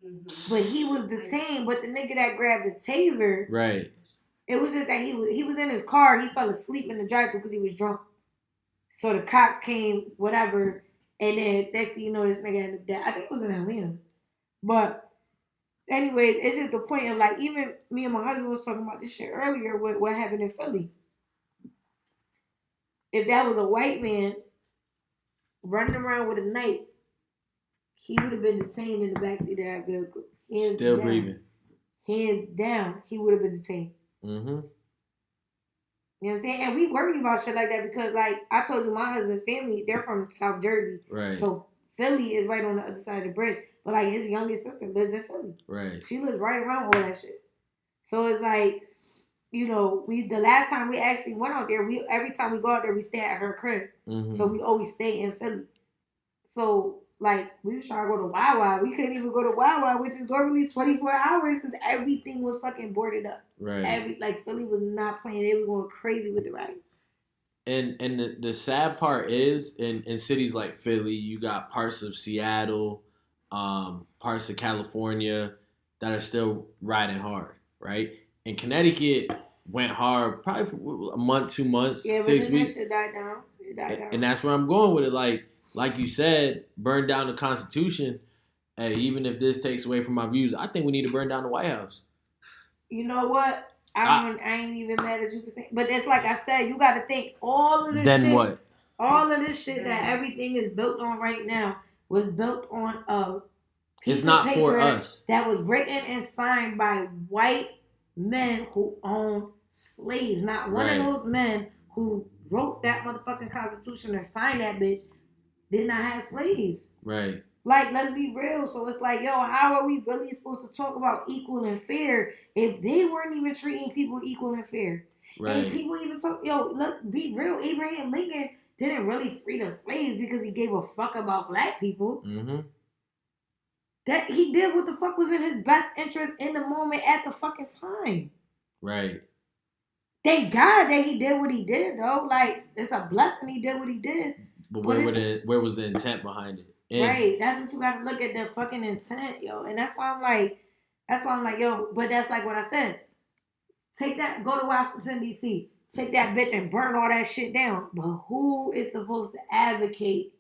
Mm-hmm. But he was detained. But the nigga that grabbed the taser, right? It was just that he was in his car. He fell asleep in the drive-thru because he was drunk. So the cops came, whatever, and then next thing you know, this nigga ended up dead. I think it was in Atlanta. But anyways, it's just the point of like, even me and my husband was talking about this shit earlier with what happened in Philly. If that was a white man running around with a knife, he would have been detained in the backseat of that vehicle. Still breathing. Hands down, he would have been detained. Mm-hmm. You know what I'm saying? And we worry about shit like that because, like, I told you, my husband's family, they're from South Jersey. Right. So Philly is right on the other side of the bridge. But, like, his youngest sister lives in Philly. Right. She lives right around all that shit. So it's like, you know, the last time we actually went out there, every time we go out there, we stay at her crib. Mm-hmm. So we always stay in Philly. So, like, we was trying to go to Wawa. We couldn't even go to Wawa, which is normally 24 hours because everything was fucking boarded up. Right. Philly was not playing. They were going crazy with the rides. And the sad part is, in cities like Philly, you got parts of Seattle, parts of California that are still riding hard, right? In Connecticut, went hard probably for a month, 2 months, 6 weeks. It died down. And that's where I'm going with it. Like you said, burn down the Constitution. Hey, even if this takes away from my views, I think we need to burn down the White House. You know what? I ain't even mad at you for saying, but it's like I said, you got to think all of this. Then shit, what? All of this shit that everything is built on right now was built on a piece it's not of paper for us. That was written and signed by white men who own slaves. Not one of those men who wrote that motherfucking Constitution or signed that bitch did not have slaves. Right. Like, let's be real. So it's like, yo, how are we really supposed to talk about equal and fair if they weren't even treating people equal and fair? Right. And people even talk, yo, look, be real. Abraham Lincoln didn't really free the slaves because he gave a fuck about black people. Mm-hmm. That he did what the fuck was in his best interest in the moment at the fucking time. Right. Thank God that he did what he did, though. Like, it's a blessing he did what he did. But where was the intent behind it? Right. That's what you got to look at, the fucking intent, yo. And that's why I'm like, yo, but that's like what I said. Take that, go to Washington, D.C., take that bitch and burn all that shit down. But who is supposed to advocate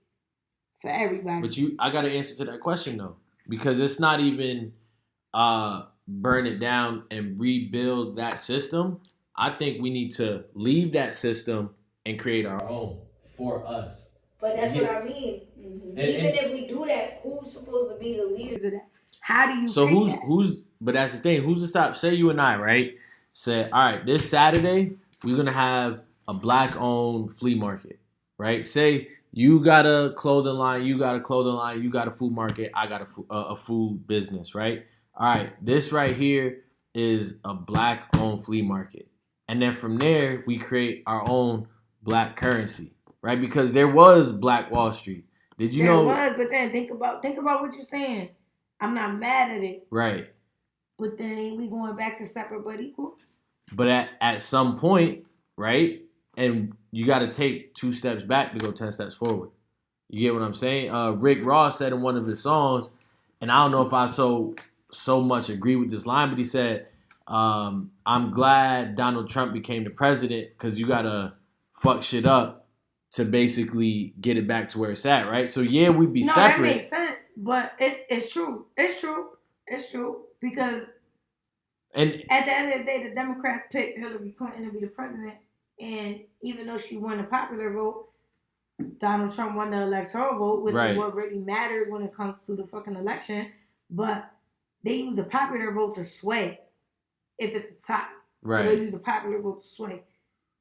for everybody? But I got to answer to that question, though. Because it's not even burn it down and rebuild that system. I think we need to leave that system and create our own for us. But that's what I mean. Mm-hmm. Even if we do that, who's supposed to be the leaders of that? How do you? So who's? But that's the thing. Who's to stop? Say you and I, right? Say, all right, this Saturday we're gonna have a black-owned flea market, right? Say you got a clothing line, you got a clothing line, you got a food market, I got a food business, right? All right, this right here is a black-owned flea market, and then from there we create our own black currency. Right, because there was Black Wall Street. Did you know? There was, but then think about what you're saying. I'm not mad at it. Right. But then ain't we going back to separate but equal? But at some point, right, and you got to take 2 steps back to go 10 steps forward. You get what I'm saying? Rick Ross said in one of his songs, and I don't know if I so much agree with this line, but he said, I'm glad Donald Trump became the president because you got to fuck shit up to basically get it back to where it's at, right? So yeah, we'd be separate. No, that makes sense, but it's true. It's true because at the end of the day, the Democrats picked Hillary Clinton to be the president, and even though she won the popular vote, Donald Trump won the electoral vote, which is what really matters when it comes to the fucking election. But they use the popular vote to sway if it's a tie. Right. So they use the popular vote to sway.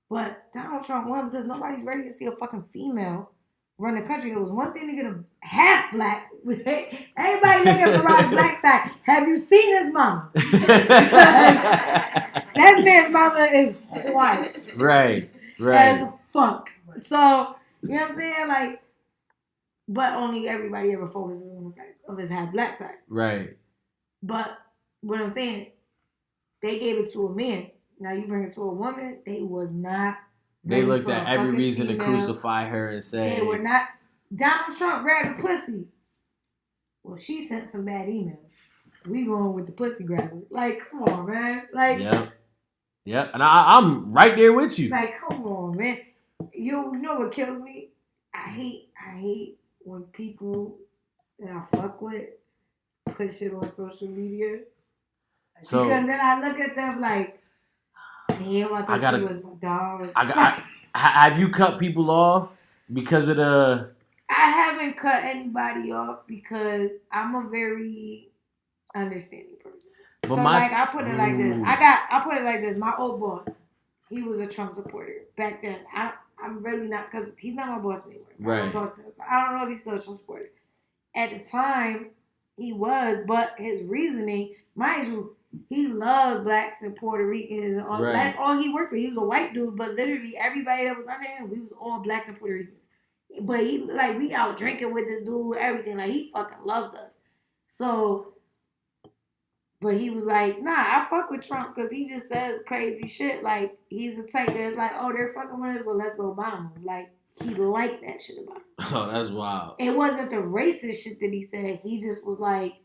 But Donald Trump won because nobody's ready to see a fucking female run the country. It was one thing to get a half black. Everybody look at Barack Black side. Have you seen his mama? That man's mama is white. Right. As fuck. So, you know what I'm saying? Like, but only everybody ever focuses on the fact of his half black side. Right. But what I'm saying, they gave it to a man. Now you bring it to a woman, they was not. They looked at every reason to crucify her and say. They were not. Donald Trump grabbed the pussy. Well, she sent some bad emails. We going with the pussy grabber. Like, come on, man. Like. Yep. And I'm right there with you. Like, come on, man. You know what kills me? I hate when people that I fuck with put shit on social media. So, because then I look at them like, damn, I thought she was my dog. Have you cut people off because of the... I haven't cut anybody off because I'm a very understanding person. But so I put it like this. I put it like this. My old boss, he was a Trump supporter back then. I'm really not, because he's not my boss anymore. So I don't talk to him. So I don't know if he's still a Trump supporter. At the time, he was, but his reasoning, mind you, he loves blacks and Puerto Ricans and all. Right. That's all he worked with. He was a white dude, but literally everybody that was under him, we was all blacks and Puerto Ricans. But he like we out drinking with this dude, everything. Like he fucking loved us. So, but he was like, nah, I fuck with Trump because he just says crazy shit. Like he's the type that's like, oh, they're fucking with us, well, let's go bomb them. Like he liked that shit about him. Oh, that's wild. It wasn't the racist shit that he said. He just was like,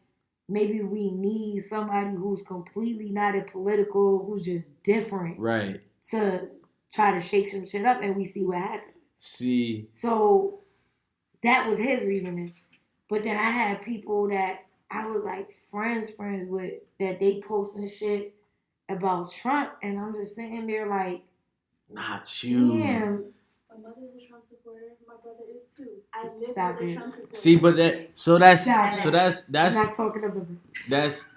maybe we need somebody who's completely not a political, who's just different. Right. To try to shake some shit up and we see what happens. See. So that was his reasoning. But then I had people that I was like friends with that they posting shit about Trump and I'm just sitting there like, not you. Damn. My mother's a Trump supporter. My brother is too. I live with a Trump supporter. See, but that's not talking about that's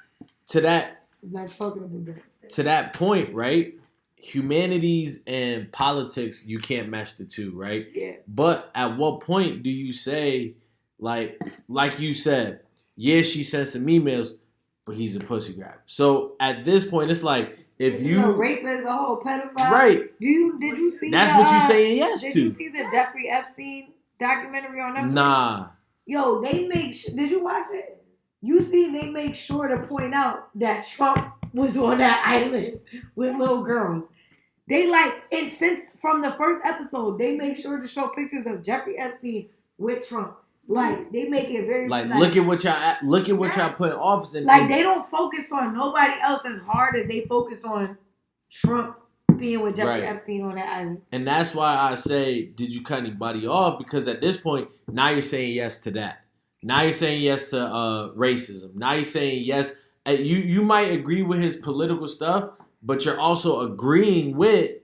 to that. Not talking about to that point, right? Humanities and politics, you can't mesh the two, right? Yeah. But at what point do you say, like you said, yeah, she sent some emails, but he's a pussy grabber. So at this point, it's like if you a rapist, a whole pedophile, right? Did you see? That's what you're saying yes did to. Did you see the Jeffrey Epstein documentary on Netflix? Nah. Yo, they make. Did you watch it? You see, they make sure to point out that Trump was on that island with little girls. They like it since from the first episode. They make sure to show pictures of Jeffrey Epstein with Trump. Like they make it very like look at what y'all put in office and like they don't focus on nobody else as hard as they focus on Trump being with Jeffrey Epstein on that island. And that's why I say, did you cut anybody off? Because at this point, now you're saying yes to that. Now you're saying yes to racism. Now you're saying yes. You might agree with his political stuff, but you're also agreeing with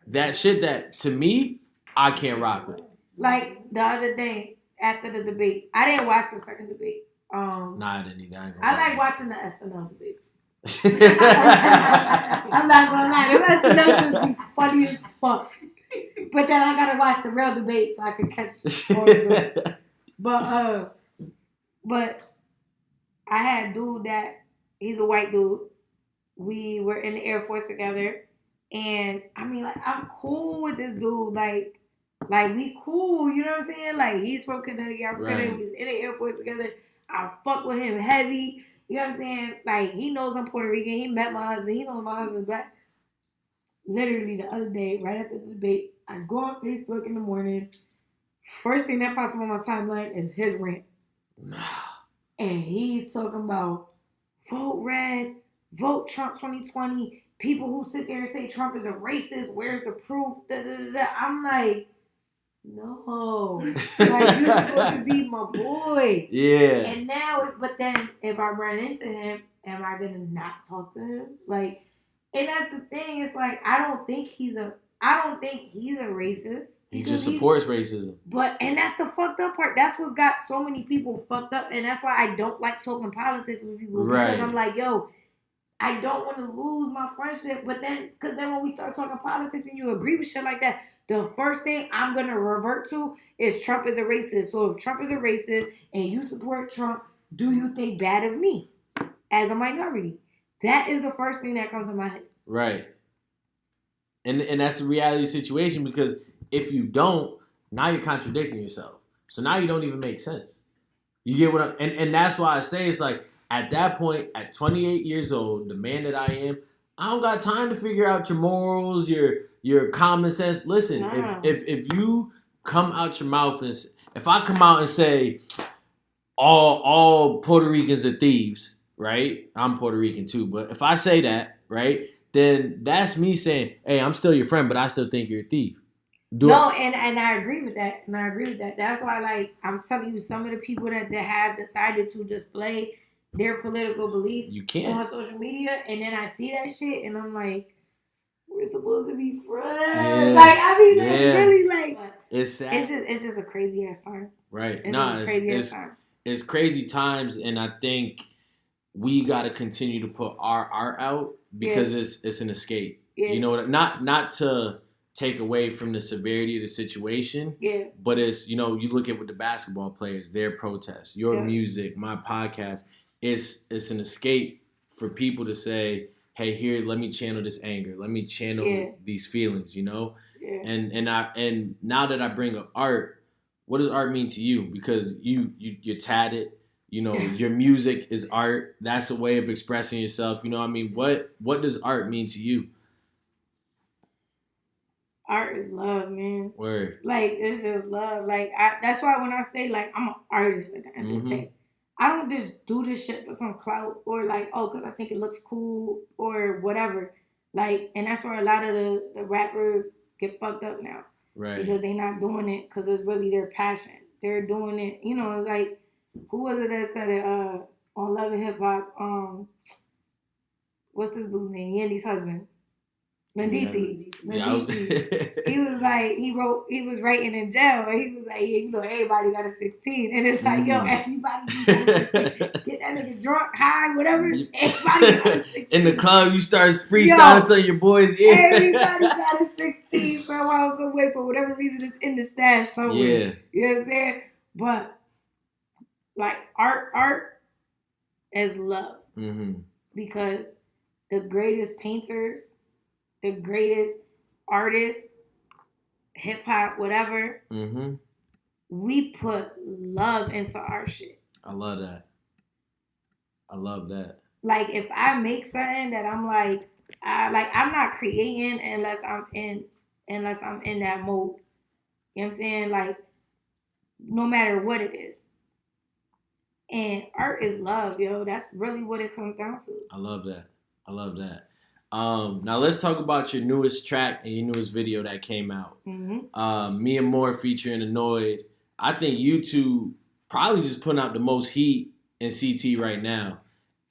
that shit that, to me, I can't rock with. Like, the other day, after the debate, I didn't watch the second debate. Nah, I didn't either. I like watching the SNL debate. I'm not gonna lie, the SNL should be funny as fuck. But then I gotta watch the real debate so I can catch all of them. But I had a dude that he's a white dude. We were in the Air Force together, and I mean, like, I'm cool with this dude. Like we cool. You know what I'm saying? Like he's from Connecticut, I'm from Connecticut. We was in the Air Force together. I fuck with him heavy. You know what I'm saying? Like he knows I'm Puerto Rican. He met my husband. He knows my husband's black. Literally the other day, right after the debate, I go on Facebook in the morning. First thing that pops up on my timeline is his rant. And he's talking about vote red, vote Trump 2020. People who sit there and say Trump is a racist, where's the proof? Da, da, da, da. I'm like, no. Like, you're supposed to be my boy. Yeah. And now, but then if I run into him, am I going to not talk to him? Like, and that's the thing. It's like, I don't think he's a racist. He just supports racism. And that's the fucked up part. That's what's got so many people fucked up. And that's why I don't like talking politics with people. Because I'm like, yo, I don't want to lose my friendship. But then, because then when we start talking politics and you agree with shit like that, the first thing I'm going to revert to is Trump is a racist. So if Trump is a racist and you support Trump, do you think bad of me as a minority? That is the first thing that comes to my head. Right. And that's the reality situation, because if you don't, now you're contradicting yourself. So now you don't even make sense. You get what I'm... And that's why I say it's like, at that point, at 28 years old, the man that I am, I don't got time to figure out your morals, your common sense. Listen, if you come out your mouth and... If I come out and say, all Puerto Ricans are thieves, right? I'm Puerto Rican too, but if I say that, right, then that's me saying, hey, I'm still your friend, but I still think you're a thief. And I agree with that. That's why, like, I'm telling you, some of the people that have decided to display their political belief on social media, and then I see that shit, and I'm like, we're supposed to be friends. Yeah. Like, I mean, really, like, it's sad. It's just a crazy ass time. Right. It's crazy ass time. It's crazy times, and I think we got to continue to put our art out because it's an escape. Yeah. You know what? Not to take away from the severity of the situation. Yeah. But it's, you know, you look at with the basketball players, their protests, your music, my podcast. It's an escape for people to say, hey, here, let me channel this anger. Let me channel these feelings, you know? Yeah. And now that I bring up art, what does art mean to you? Because you're tatted, you know, your music is art. That's a way of expressing yourself. You know what I mean? What does art mean to you? Art is love, man. Word. Like, it's just love. Like, that's why when I say, like, I'm an artist at the end of the day, I don't just do this shit for some clout or, like, oh, because I think it looks cool or whatever. Like, and that's where a lot of the rappers get fucked up now. Right. Because they not doing it because it's really their passion. They're doing it, you know, it's like, who was it that said it on Love and Hip Hop? What's this dude's name? Yandy's husband. Mendici. He was like, he was writing in jail, and he was like, yeah, you know, everybody got a 16. And it's like, yo, everybody got a 16. Get that nigga drunk, high, whatever. Everybody got a 16. In the club, you start freestyling some of your boys. Yeah. Everybody got a 16 somehow, some way, for whatever reason, it's in the stash somewhere. Yeah. You know what I'm saying? But, like, art is love. Mm-hmm. Because the greatest painters, the greatest artists, hip hop, whatever, we put love into our shit. I love that. I love that. Like, if I make something that I'm like, I'm not creating unless I'm in that mode. You know what I'm saying? Like, no matter what it is. And art is love, yo. That's really what it comes down to. I love that. Now let's talk about your newest track and your newest video that came out. Me and More featuring Annoyed. I think you two probably just putting out the most heat in CT right now.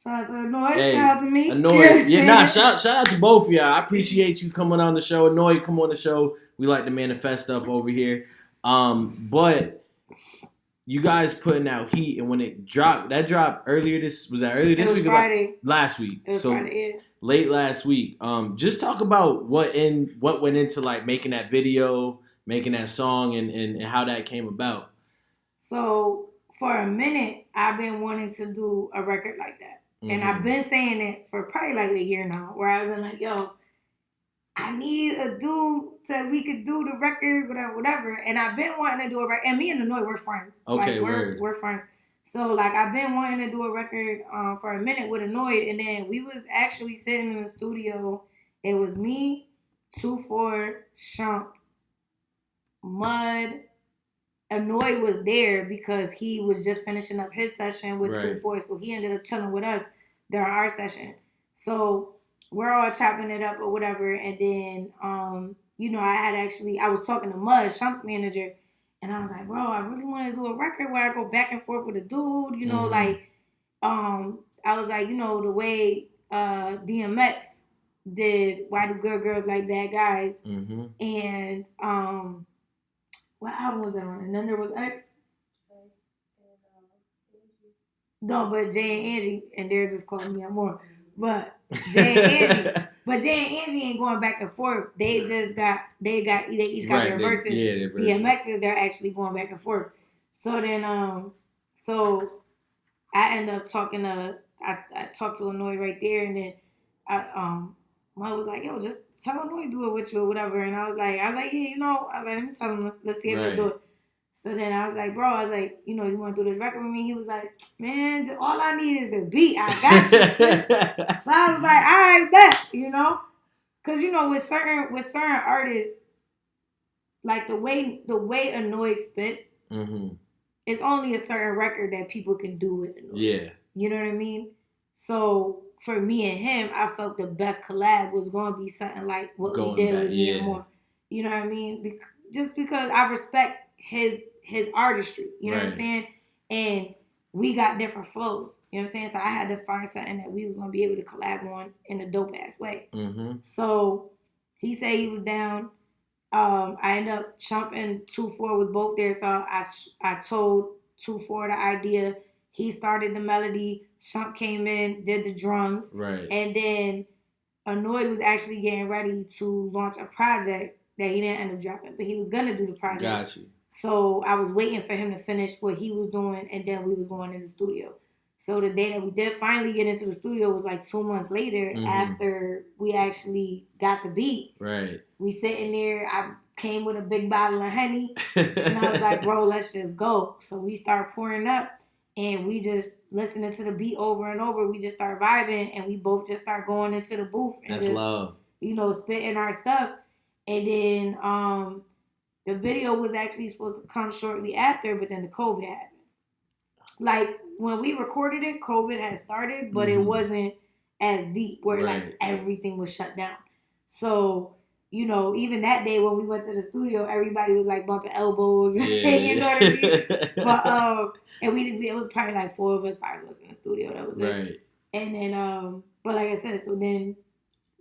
Shout out to Annoyed. Hey, shout out to me. Annoyed. Yeah, shout out to both of y'all. I appreciate you coming on the show. Annoyed, come on the show. We like to manifest stuff over here. But you guys putting out heat, and when it dropped, that dropped earlier this week? Friday. Last week. It was Friday, yeah. Late last week. Just talk about what went into like making that video, making that song, and how that came about. So for a minute, I've been wanting to do a record like that. And I've been saying it for probably like a year now, where I've been like, yo, I need a dude so we could do the record, whatever. And I've been wanting to do a record. And me and Annoyed, we're friends. Okay, like, we're friends. So, like, I've been wanting to do a record for a minute with Annoyed. And then we was actually sitting in the studio. It was me, 2-4, Shump, Mud. Annoyed was there because he was just finishing up his session with 2-4. So he ended up chilling with us during our session. So we're all chopping it up or whatever. And then, you know, I was talking to Mud, Shump's manager, and I was like, bro, I really want to do a record where I go back and forth with a dude, you know, like, I was like, you know, the way DMX did Why Do Good Girls Like Bad Guys, and what album was that on? And then there was X. No, but Jay and Angie, and theirs is called Me More. But Jay and Angie ain't going back and forth. They each got their verses. Their verses. DMX's, they're actually going back and forth. So then, so I end up talking to, I talked to Annoyed right there, and then Mom was like, yo, just tell Annoyed do it with you or whatever. And I was like, yeah, you know, let me tell him, let's see if he'll do it. So then I was like, bro, you know, you want to do this record with me? He was like, man, all I need is the beat. I got you. So I was like, all right, bet, you know? Because, you know, with certain artists, like the way Annoyed spits, it's only a certain record that people can do with Annoyed. Yeah. You know what I mean? So for me and him, I felt the best collab was going to be something like what we did with Me and More. You know what I mean? Just because I respect his artistry, you know what I'm saying? And we got different flows, you know what I'm saying? So I had to find something that we was going to be able to collab on in a dope ass way. So he said he was down. I ended up Shump and 2-4 was both there, so I told 2-4 the idea. He started the melody. Shump came in, did the drums. Right. And then Annoyed was actually getting ready to launch a project that he didn't end up dropping, but he was going to do the project. Got you. So I was waiting for him to finish what he was doing, and then we was going in the studio. So the day that we did finally get into the studio was like 2 months later after we actually got the beat. Right. We sitting there. I came with a big bottle of Hunni. And I was like, bro, let's just go. So we start pouring up. And we just listening to the beat over and over. We just start vibing. And we both just start going into the booth. And That's just, love. You know, spitting our stuff. And then the video was actually supposed to come shortly after. But then the COVID happened. Like, when we recorded it, COVID had started, but it wasn't as deep where, like, everything was shut down. So, you know, even that day when we went to the studio, everybody was, like, bumping elbows. Yeah. You know what I mean? But, and it was probably, like, 4 of us probably was in the studio. That was it. And then, but like I said, so then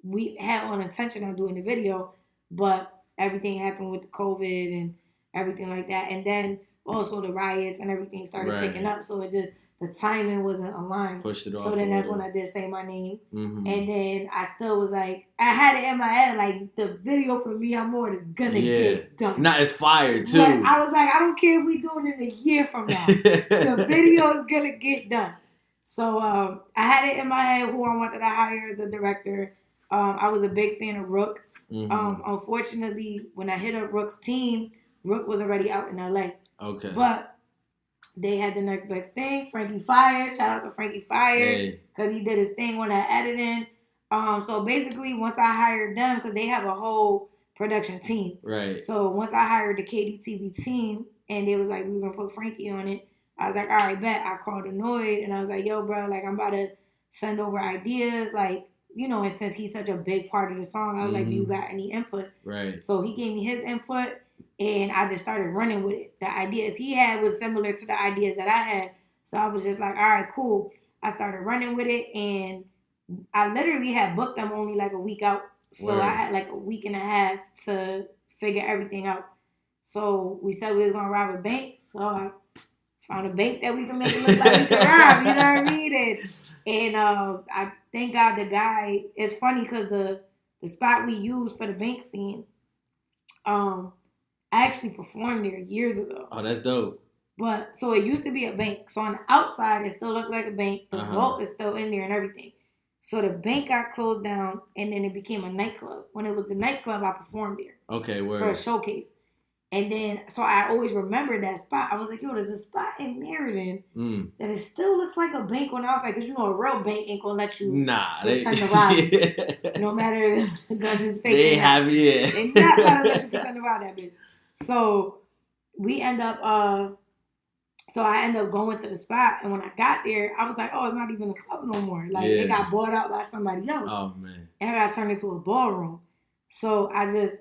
we had on intention on doing the video, but everything happened with the COVID and everything like that. And then also the riots and everything started picking up. So it just, the timing wasn't aligned. Pushed it off. So then that's when I did Say My Name. And then I still was like, I had it in my head, like, the video for Me I'm More is gonna get done. Nah, it's fire too. But I was like, I don't care if we doing it a year from now. The video is gonna get done. So I had it in my head who I wanted to hire as the director. I was a big fan of Rook. Unfortunately, when I hit up Rook's team, Rook was already out in LA. Okay. But they had the next best thing. Frankie Fire. Shout out to Frankie Fire. Because he did his thing on that editing. So basically, once I hired them, because they have a whole production team. Right. So once I hired the KDTV team, and they was like, we were going to put Frankie on it. I was like, all right, bet. I called Annoyed, and I was like, yo, bro, like, I'm about to send over ideas. Like, you know, and since he's such a big part of the song, I was like, do you got any input? Right. So he gave me his input. And I just started running with it. The ideas he had was similar to the ideas that I had. So I was just like, all right, cool. I started running with it. And I literally had booked them only like a week out. So I had like a week and a half to figure everything out. So we said we was going to rob a bank. So I found a bank that we can make it look like we can rob. You know what I mean? And I thank God the guy, it's funny because the spot we used for the bank scene, I actually performed there years ago. Oh, that's dope. But, so it used to be a bank. So on the outside, it still looked like a bank. The vault is still in there and everything. So the bank got closed down, and then it became a nightclub. When it was the nightclub, I performed there. Okay, word. For a showcase. And then, so I always remembered that spot. I was like, yo, there's a spot in Meriden that it still looks like a bank on the outside. Because, you know, a real bank ain't going to let you pretend to rob it. No matter if the guns is fake. They have it, They're not going to let you pretend to rob that bitch. So we end up, so I ended up going to the spot. And when I got there, I was like, oh, it's not even a club no more. Like, it got bought out by somebody else. Oh, man. And I got turned into a ballroom. So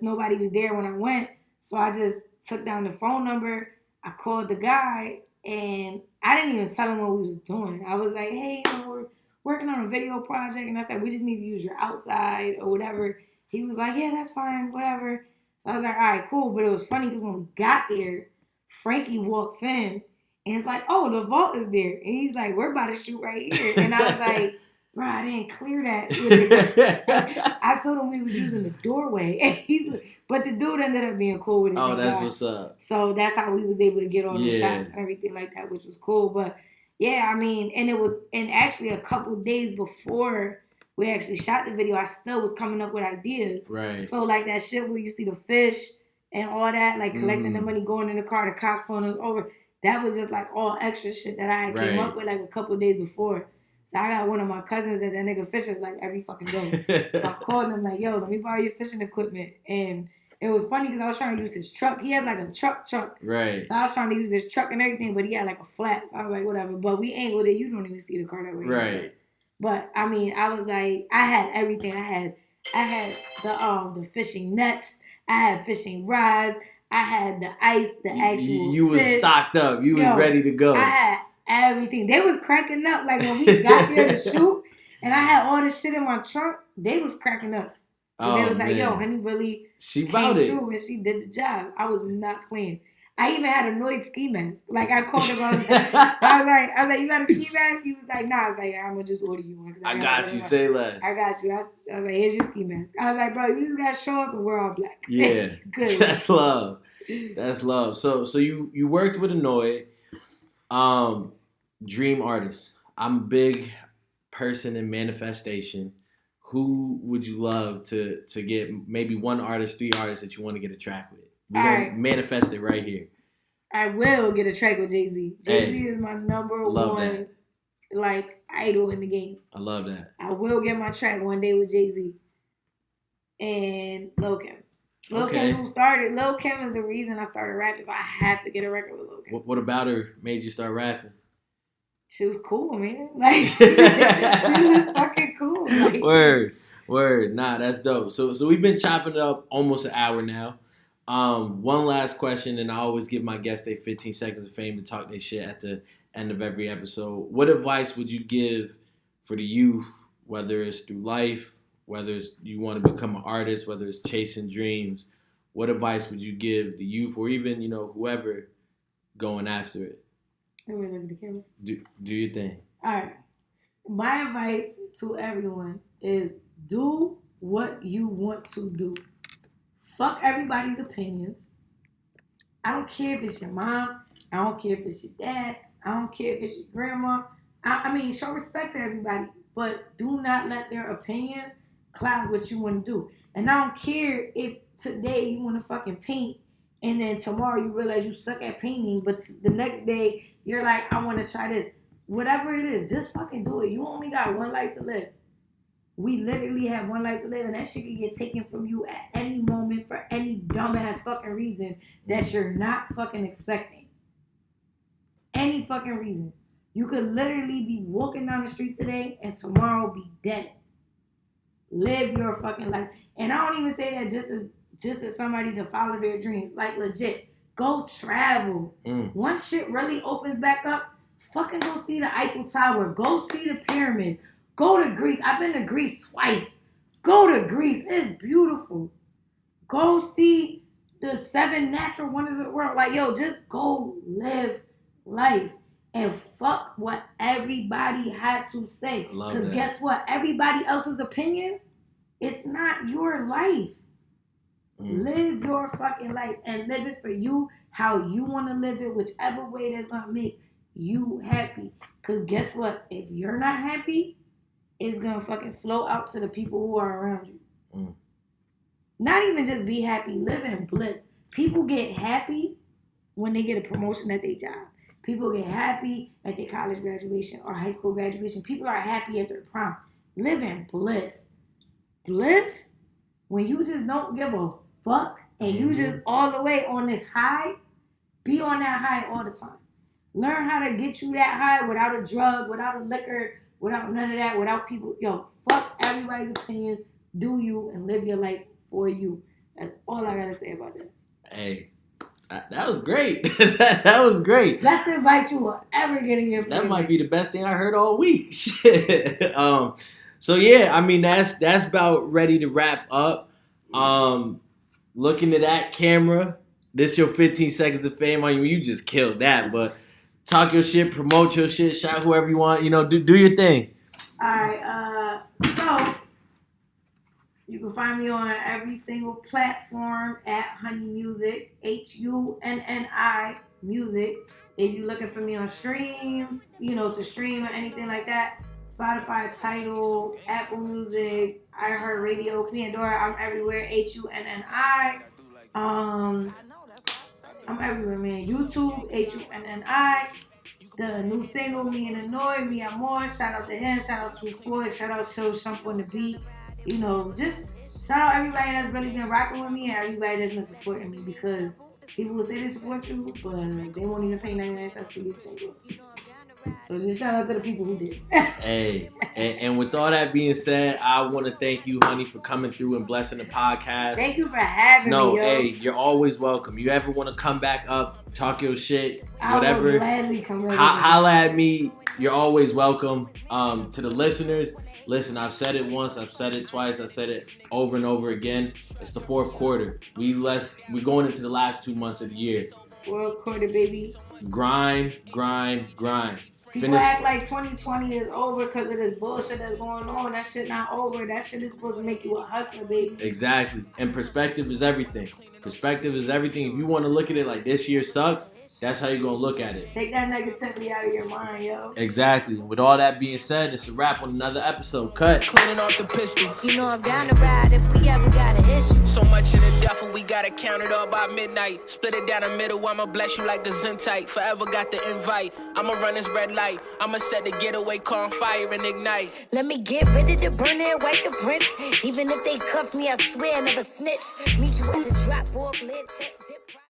nobody was there when I went. So I just took down the phone number. I called the guy, and I didn't even tell him what we was doing. I was like, hey, we're working on a video project. And I said, we just need to use your outside or whatever. He was like, yeah, that's fine, whatever. So I was like, all right, cool. But it was funny because when we got there, Frankie walks in, and it's like, oh, the vault is there. And he's like, we're about to shoot right here. And I was like, bro, I didn't clear that. I told him we was using the doorway. And but the dude ended up being cool with it. Oh, that's what's up. So that's how we was able to get all the shots and everything like that, which was cool. But yeah, I mean, and actually a couple days before we actually shot the video, I still was coming up with ideas. Right. So like that shit where you see the fish and all that, like collecting the money, going in the car, the cops pulling us over. That was just like all extra shit that I came up with like a couple days before. So I got one of my cousins that nigga fishes like every fucking day. So I called him like, yo, let me borrow your fishing equipment. And it was funny because I was trying to use his truck. He has like a truck. Right. So I was trying to use his truck and everything, but he had like a flat. So I was like, whatever. But we angled it. You don't even see the car that way. Right. But I mean, I was like, I had everything. I had the fishing nets. I had fishing rods. I had the ice, the actual You was stocked up. You was ready to go. I had everything. They was cracking up. Like when we got there to shoot, and I had all this shit in my trunk, they was cracking up. So they was like, yo, Hunni really came through and she did the job. I was not playing. I even had a Annoyed ski mask. Like, I called him. I was like, you got a ski mask? He was like, nah. I was like, I'm going to just order you one. I got you. Say less. I got you. I was like, here's your ski mask. I was like, bro, you just got to show up and we're all black. Yeah. Good. That's love. That's love. So you worked with Annoyed. Dream artist. I'm a big person in manifestation. Who would you love to get maybe 1 artist, 3 artists that you want to get a track with? We're going to manifest it right here. I will get a track with Jay-Z. Jay-Z is my number one idol in the game. I love that. I will get my track one day with Jay-Z. And Lil Kim. Lil Kim is the reason I started rapping, so I have to get a record with Lil Kim. What about her made you start rapping? She was cool, man. Like she was fucking cool. Like, Word. Nah, that's dope. So we've been chopping it up almost an hour now. One last question, and I always give my guests 15 seconds of fame to talk their shit at the end of every episode. What advice would you give for the youth, whether it's through life, whether it's you want to become an artist, whether it's chasing dreams? What advice would you give the youth, or even whoever going after it? Let me look at the camera. Do your thing. All right. My advice to everyone is do what you want to do. Fuck everybody's opinions. I don't care if it's your mom. I don't care if it's your dad. I don't care if it's your grandma. I mean, show respect to everybody, but do not let their opinions cloud what you want to do. And I don't care if today you want to fucking paint and then tomorrow you realize you suck at painting, but the next day you're like, I want to try this. Whatever it is, just fucking do it. You only got one life to live. We literally have one life to live, and that shit can get taken from you at any moment for any dumbass fucking reason that you're not fucking expecting. Any fucking reason. You could literally be walking down the street today and tomorrow be dead. Live your fucking life. And I don't even say that just as somebody to follow their dreams. Like, legit. Go travel. Once shit really opens back up, fucking go see the Eiffel Tower. Go see the pyramids. Go to Greece. I've been to Greece twice. Go to Greece. It's beautiful. Go see the 7 natural wonders of the world. Like, yo, just go live life. And fuck what everybody has to say. Because guess what? Everybody else's opinions, it's not your life. Live your fucking life and live it for you, how you want to live it, whichever way that's going to make you happy. Because guess what? If you're not happy, it's going to fucking flow out to the people who are around you. Not even just be happy, live in bliss. People get happy when they get a promotion at their job. People get happy at their college graduation or high school graduation. People are happy at their prom. Live in bliss. Bliss, when you just don't give a fuck and you just all the way on this high, be on that high all the time. Learn how to get you that high without a drug, without a liquor, without none of that, without people. Yo, fuck everybody's opinions. Do you and live your life for you. That's all I gotta say about that. Hey, that was great. That was great. Best advice you will ever get in your That might be the best thing I heard all week. Shit. So yeah, I mean that's about ready to wrap up. Looking at that camera, this your 15 seconds of fame on you. You just killed that, but talk your shit, promote your shit, shout whoever you want. Do your thing. All right. So you can find me on every single platform at Hunni Music, HUNNI Music. If you're looking for me on streams, to stream or anything like that, Spotify, Tidal, Apple Music, iHeartRadio, Pandora, I'm everywhere, HUNNI. I'm everywhere, man. YouTube, HUNNI. The new single, Me and Annoy, Me Amor. Shout out to him. Shout out to Floyd. Shout out to Shump on the beat. Just shout out everybody that's really been rocking with me and everybody that's been supporting me, because people will say they support you, but they won't even pay 99 cents for this single. So just shout out to the people who did. Hey, and with all that being said, I want to thank you, Hunni, for coming through and blessing the podcast. Thank you for having me, yo. Hey, you're always welcome. You ever want to come back up, talk your shit, whatever, I will gladly come back. Holla at me. You're always welcome. To the listeners, listen, I've said it once, I've said it twice, I said it over and over again. It's the 4th quarter. We're going into the last 2 months of the year. 4th quarter, baby. Grind. People act like 2020 is over because of this bullshit that's going on. That shit not over. That shit is supposed to make you a hustler, baby. Exactly. And perspective is everything. If you want to look at it like this year sucks, That's how you're going to look at it. Take that negativity out of your mind, yo. Exactly. With all that being said, it's a wrap on another episode. Cut. Cleaning off the pistol. You know I'm down to ride if we ever got an issue. So much in the duffel, we gotta count it all by midnight. Split it down the middle, I'ma bless you like a Zentite. Forever got the invite. I'ma run this red light. I'ma set the getaway car on fire and ignite. Let me get rid of the burner and wipe the prints. Even if they cuff me, I swear I never snitch. Meet you at the drop off, lit check, dip.